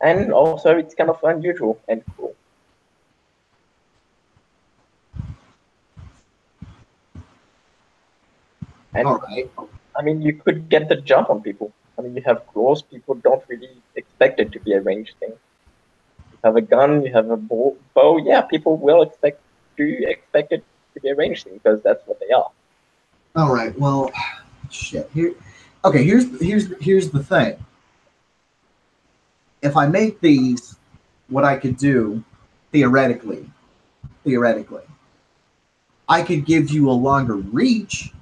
And also, it's kind of unusual and cool. And All right. I mean, you could get the jump on people. I mean, you have claws. People don't really expect it to be a ranged thing. You have a gun. You have a bow. Yeah, people will expect it to be a ranged thing because that's what they are. All right. Well, shit. Okay. Here's the thing. If I make these, what I could do, theoretically, I could give you a longer reach,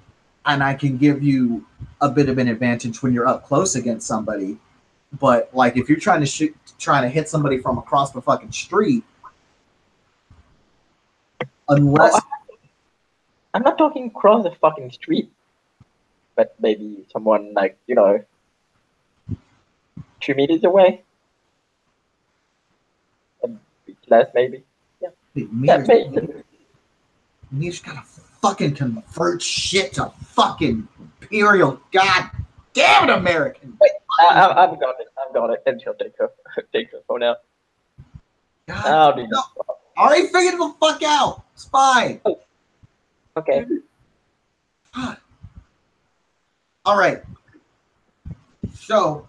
and I can give you a bit of an advantage when you're up close against somebody. But like, if you're trying to hit somebody from across the fucking street, unless I'm not talking across the fucking street, but maybe someone like 2 meters away, a bit less maybe. Yeah, Meters gotta fucking convert shit to fucking imperial. God damn it, American. Wait, I've got it. And she'll take her phone out. God, no. I already figured the fuck out. It's fine. Oh. Okay. All right. So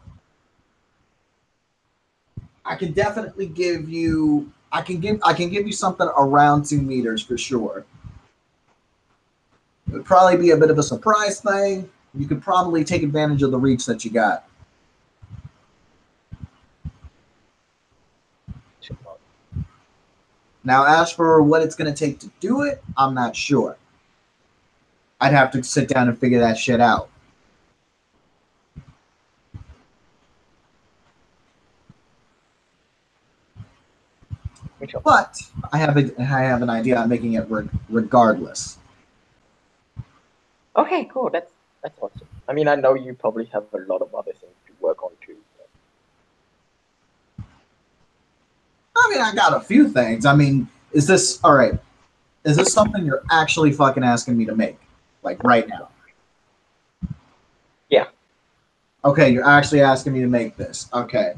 I can definitely give you. I can give you something around 2 meters for sure. It would probably be a bit of a surprise thing. You could probably take advantage of the reach that you got. Now, as for what it's going to take to do it, I'm not sure. I'd have to sit down and figure that shit out. But I have an idea on making it regardless. Okay, cool. That's awesome. I mean, I know you probably have a lot of other things to work on too. I mean, I got a few things. I mean, is this all right? Is this something you're actually fucking asking me to make, like right now? Yeah. Okay, you're actually asking me to make this. Okay.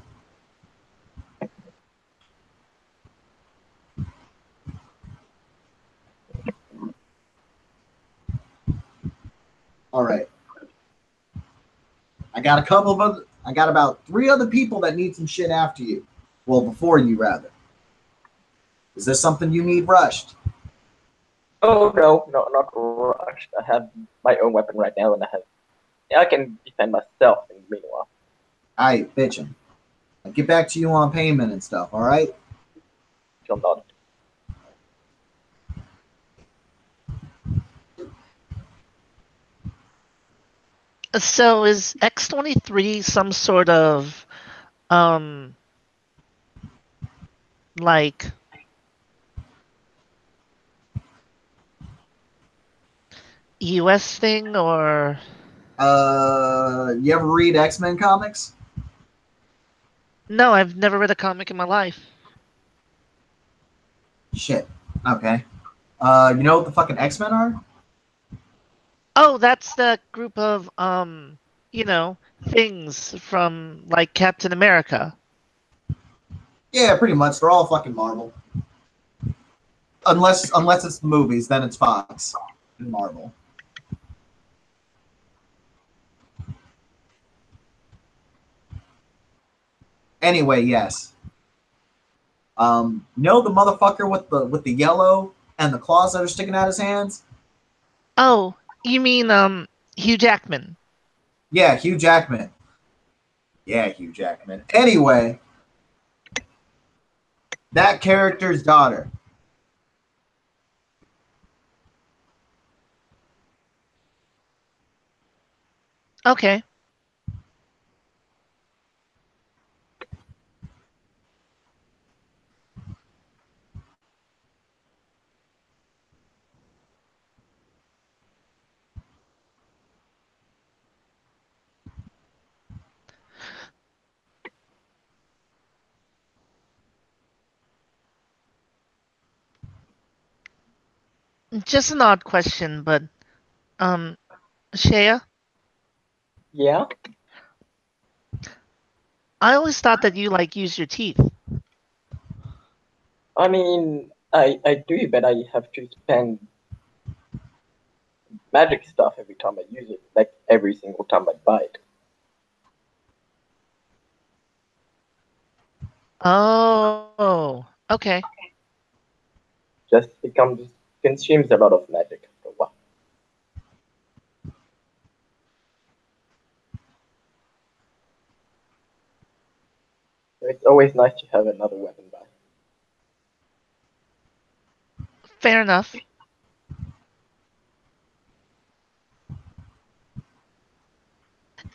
All right. I got about 3 other people that need some shit after you. Well, before you, rather. Is this something you need rushed? Oh no, not rushed. I have my own weapon right now, and I can defend myself in the meanwhile. Alright, bitchin'. I'll get back to you on payment and stuff, alright? She'll nod. So is X-23 some sort of like US thing, or You ever read X-Men comics? no? I've never read a comic in my life. Shit. Okay. You know what the fucking X-Men are? Oh, that's the group of things from like Captain America. Yeah, pretty much. They're all fucking Marvel. Unless it's the movies, then it's Fox and Marvel. Anyway, yes. Know the motherfucker with the yellow and the claws that are sticking out his hands? Oh, you mean Hugh Jackman? Yeah, Hugh Jackman. Yeah, Hugh Jackman. Anyway, that character's daughter. Okay. Just an odd question, but um, Shea, Yeah. I always thought that you like use your teeth. I mean, I do, but I have to spend magic stuff every time I use it, like every single time I buy it. Oh, okay. Just consumes a lot of magic after a while. So it's always nice to have another weapon by. Fair enough.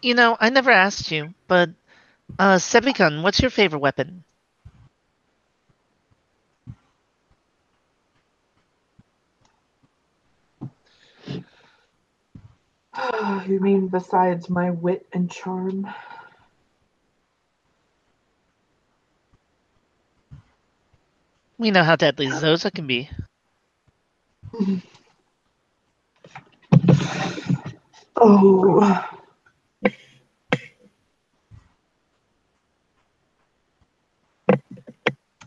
I never asked you, but Sebikan, what's your favorite weapon? You mean besides my wit and charm? We know how deadly Zoza can be. Oh.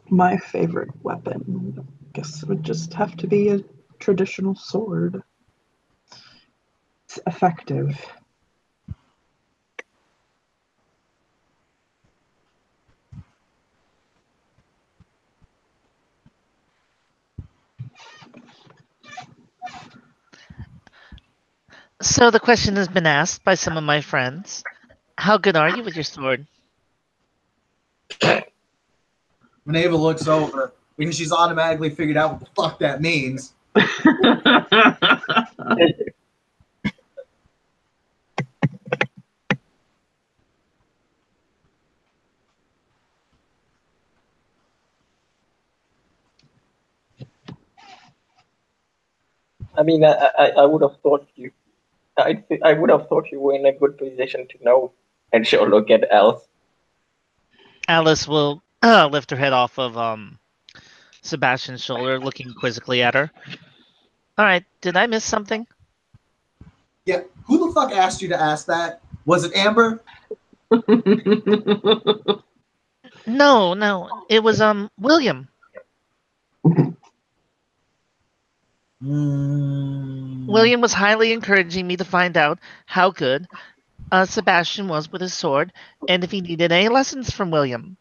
My favorite weapon, I guess, would just have to be a traditional sword. It's effective. So the question has been asked by some of my friends. How good are you with your sword? When Ava looks over, because she's automatically figured out what the fuck that means. I mean, I would have thought I would have thought you were in a good position to know. And she'll look at Alice. Alice will lift her head off of Sebastian's shoulder, looking quizzically at her. All right, did I miss something? Yeah, who the fuck asked you to ask that? Was it Amber? No, it was William. William was highly encouraging me to find out how good Sebastian was with his sword, and if he needed any lessons from William.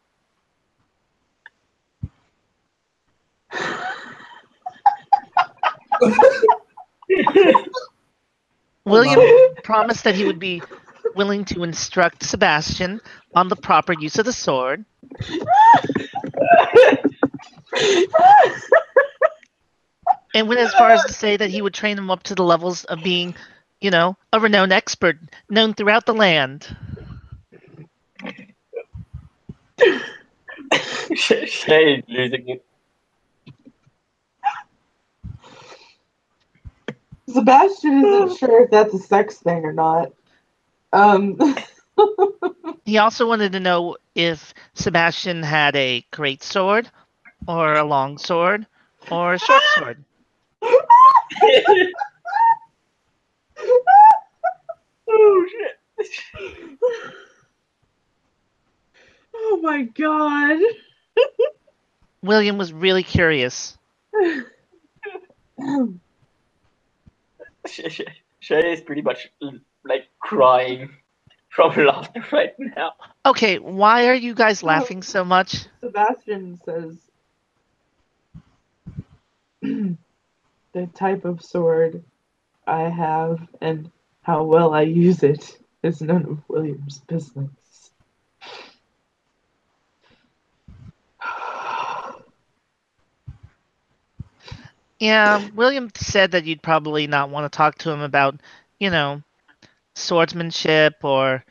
William promised that he would be willing to instruct Sebastian on the proper use of the sword. And went as far as to say that he would train him up to the levels of being, a renowned expert known throughout the land. Shay is losing it. Sebastian isn't sure if that's a sex thing or not. He also wanted to know if Sebastian had a great sword, or a long sword, or a short sword. Oh shit! Oh my god. William was really curious. Shay is pretty much like crying from laughter right now. Okay, why are you guys laughing so much? Sebastian says the type of sword I have and how well I use it is none of William's business. Yeah, William said that you'd probably not want to talk to him about, swordsmanship or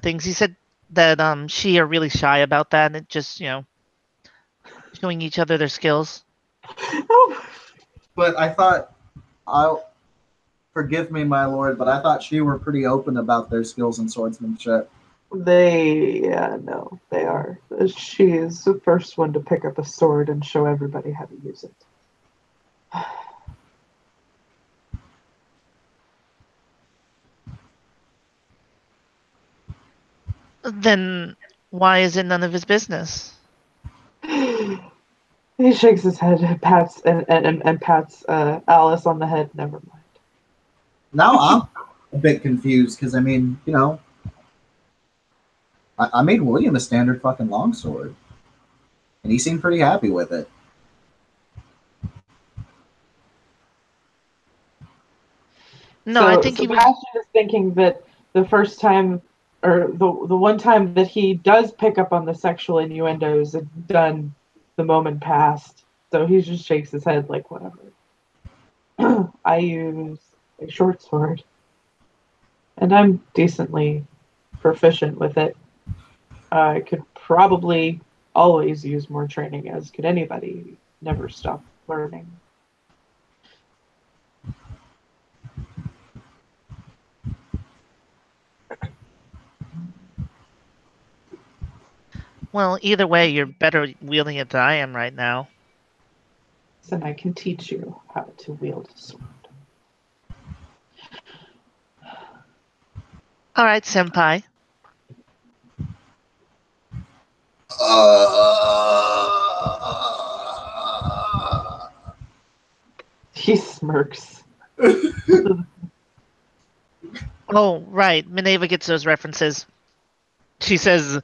things. He said that she are really shy about that, and it just, showing each other their skills. But I thought, forgive me, my lord, but I thought she were pretty open about their skills in swordsmanship. They are. She is the first one to pick up a sword and show everybody how to use it. Then why is it none of his business? He shakes his head and pats Alice on the head. Never mind. Now I'm a bit confused because I mean, I made William a standard fucking longsword, and he seemed pretty happy with it. No, so I think he Sebastian was. is thinking that the first time, or the one time that he does pick up on the sexual innuendos, it's done the moment past. So he just shakes his head like, whatever. I use a short sword, and I'm decently proficient with it. I could probably always use more training, as could anybody. Never stop learning. Well, either way, you're better wielding it than I am right now. And I can teach you how to wield a sword. All right, senpai. He smirks. Oh, right. Minerva gets those references. She says,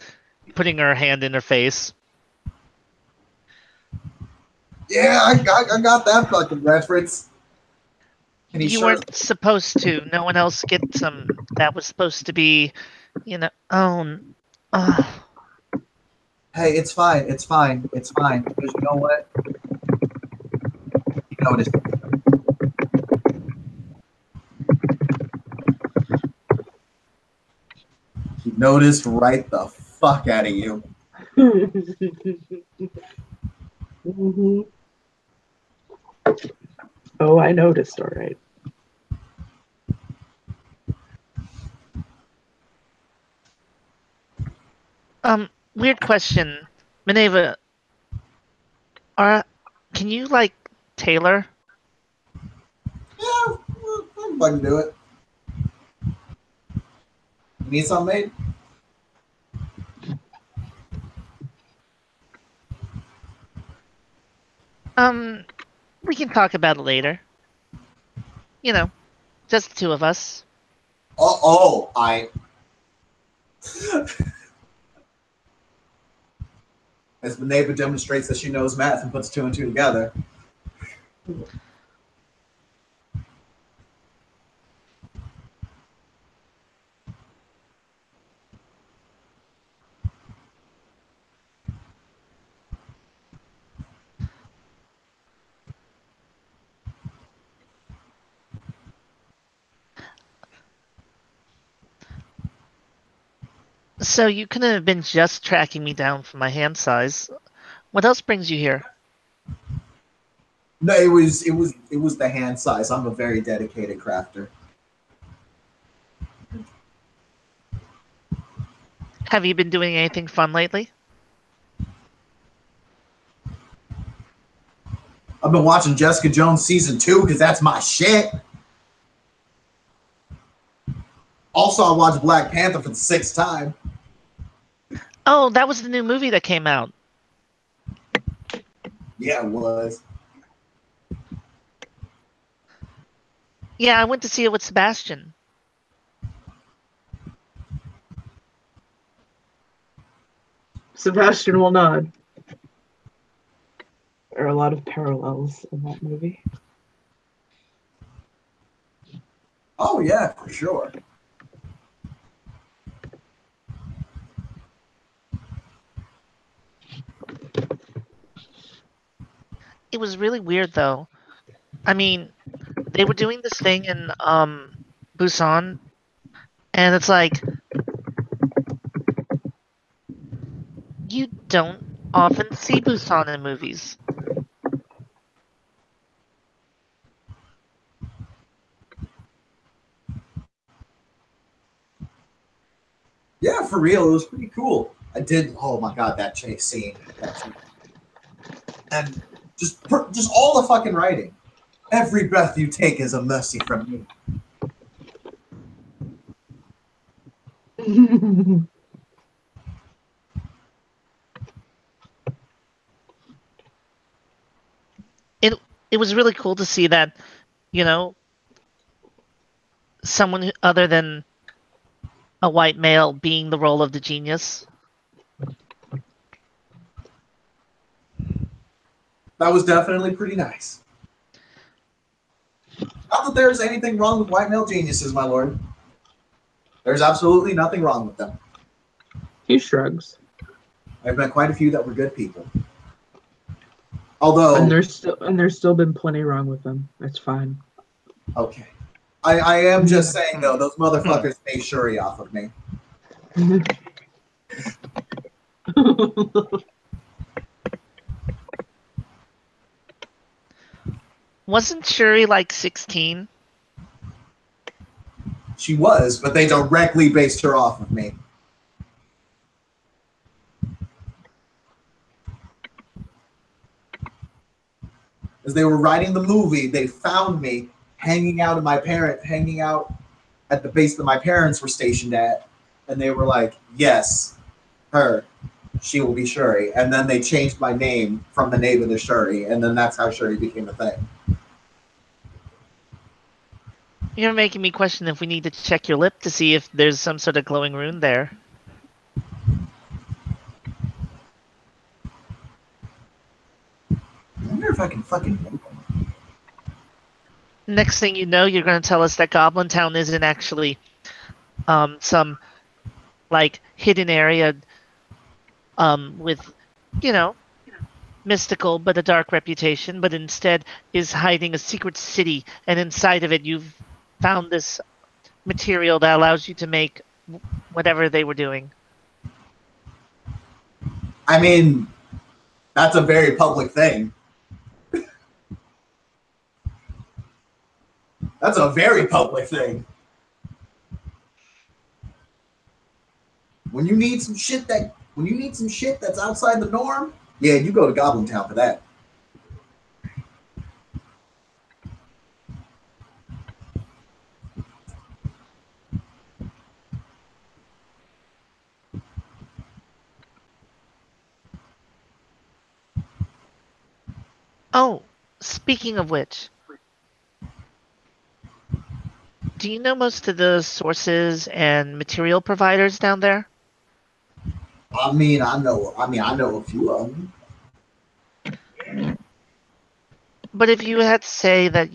putting her hand in her face. Yeah, I got that fucking reference. And You weren't supposed to. No one else gets them. That was supposed to be, oh. Hey, it's fine. It's fine. It's fine. Because you know what? You noticed. He noticed right the fuck out of you. Mm-hmm. Oh, I noticed, all right. Weird question. Minerva, can you, tailor? Yeah, I can fucking do it. You need something made? We can talk about it later. Just the two of us. As Minerva demonstrates that she knows math and puts two and two together. So you couldn't have been just tracking me down for my hand size. What else brings you here? No, it was the hand size. I'm a very dedicated crafter. Have you been doing anything fun lately? I've been watching Jessica Jones season 2 because that's my shit. Also, I watched Black Panther for the 6th time. Oh, that was the new movie that came out. Yeah, it was. Yeah, I went to see it with Sebastian. Sebastian will nod. There are a lot of parallels in that movie. Oh yeah, for sure. It was really weird though. I mean, they were doing this thing in Busan, and it's like you don't often see Busan in movies. Yeah, for real, it was pretty cool. I did. Oh my god, that chase scene. And just all the fucking writing. Every breath you take is a mercy from me. It it was really cool to see that, you know, someone other than a white male being the role of the genius. That was definitely pretty nice. Not that there's anything wrong with white male geniuses, my lord. There's absolutely nothing wrong with them. He shrugs. I've met quite a few that were good people. And Although, there's still been plenty wrong with them. That's fine. okay. I am just saying, though, those motherfuckers made Shuri off of me. Wasn't Shuri like 16? She was, but they directly based her off of me. As they were writing the movie, they found me hanging out at the base that my parents were stationed at, and they were like, "Yes, her, she will be Shuri." And then they changed my name from the name of the Shuri, and then that's how Shuri became a thing. You're making me question if we need to check your lip to see if there's some sort of glowing rune there. I wonder if I can fucking make them. Next thing you know, you're going to tell us that Goblin Town isn't actually some like hidden area with, you know, mystical but a dark reputation, but instead is hiding a secret city, and inside of it you've found this material that allows you to make whatever they were doing. I mean, that's a very public thing. That's a very public thing. When you need some shit that's outside the norm, yeah, you go to Goblin Town for that. Oh, speaking of which, do you know most of the sources and material providers down there? I mean, I know a few of them. But if you had to say that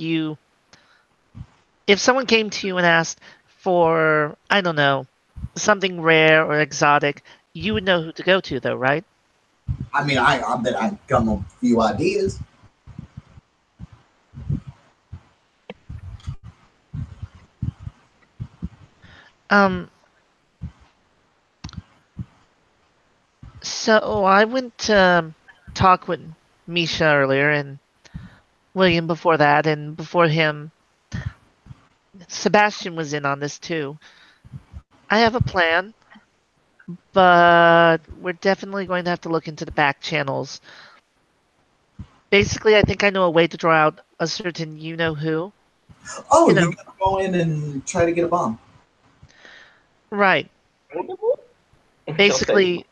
if someone came to you and asked for, I don't know, something rare or exotic, you would know who to go to, though, right? I mean, I bet I come up with a few ideas. Um, So I went to talk with Misha earlier and William before that, and before him, Sebastian was in on this too. I have a plan, but we're definitely going to have to look into the back channels. Basically, I think I know a way to draw out a certain you-know-who. Oh, You you know, gotta go in and try to get a bomb. right. And she'll say, Basically,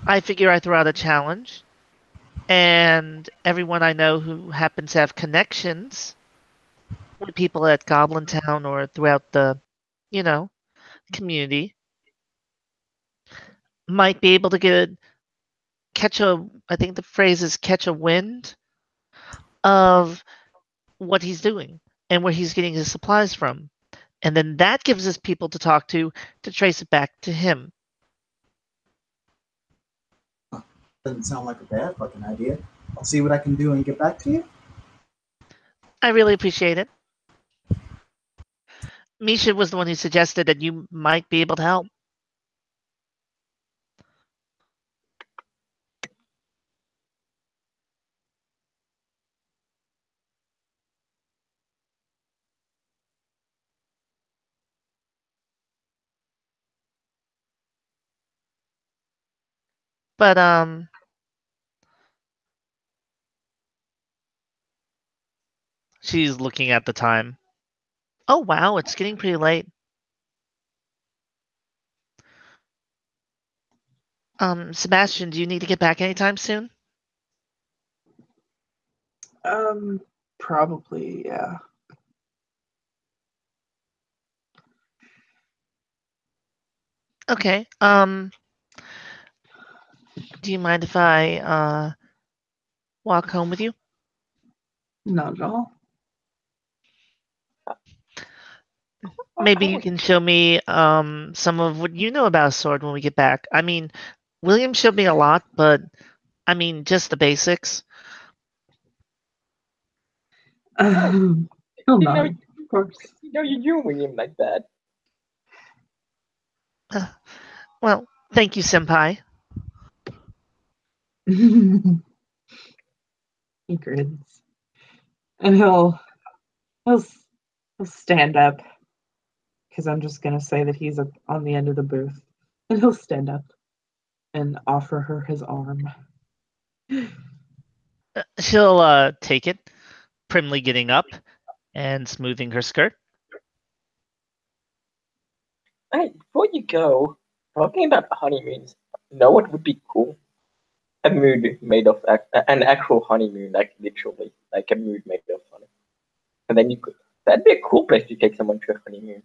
I figure I throw out a challenge, and everyone I know who happens to have connections with people at Goblin Town or throughout the, you know, community might be able to catch a, I think the phrase is catch a wind of what he's doing and where he's getting his supplies from. And then that gives us people to talk to trace it back to him. Doesn't sound like a bad fucking idea. I'll see what I can do and get back to you. I really appreciate it. Misha was the one who suggested that you might be able to help. But she's looking at the time. Oh wow, it's getting pretty late. Sebastian, do you need to get back anytime soon? Probably, yeah. Okay. Do you mind if I walk home with you? Not at all. Maybe you can show me some of what you know about a sword when we get back. I mean, William showed me a lot, but I mean just the basics. He'll nod, of course. you know, you're doing him like that. Well, thank you, Senpai. He grins, and he'll stand up because I'm just gonna say that he's on the end of the booth, and he'll stand up and offer her his arm. She'll take it, primly getting up and smoothing her skirt. Hey, before you go, talking about honeymoons, you know what would be cool? A moon made of an actual honeymoon, like literally, like a moon made of honey. And then you could. That'd be a cool place to take someone to a honeymoon.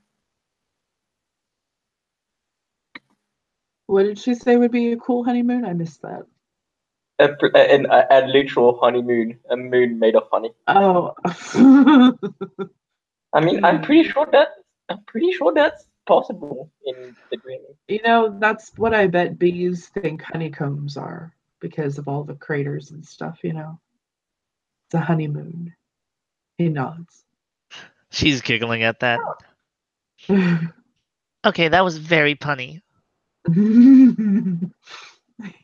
What did she say would be a cool honeymoon? I missed that. A literal honeymoon, a moon made of honey. Oh. I mean, I'm pretty sure that's possible in the dreaming. You know, that's what I bet bees think honeycombs are because of all the craters and stuff, you know. It's a honeymoon. He nods. She's giggling at that. Okay, that was very punny.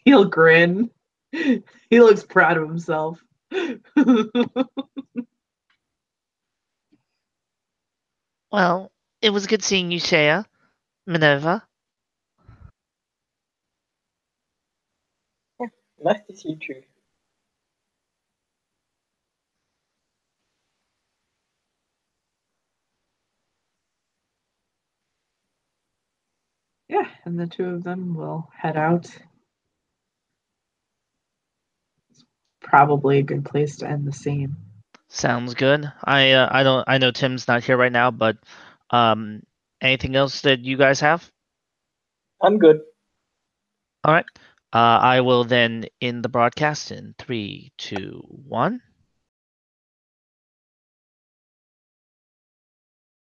He'll grin. He looks proud of himself. Well, it was good seeing you, Shea. Minerva. Nice to see you too. Yeah, and the two of them will head out. It's probably a good place to end the scene. Sounds good. I know Tim's not here right now, but anything else that you guys have? I'm good. All right. I will then end the broadcast in 3, 2, 1.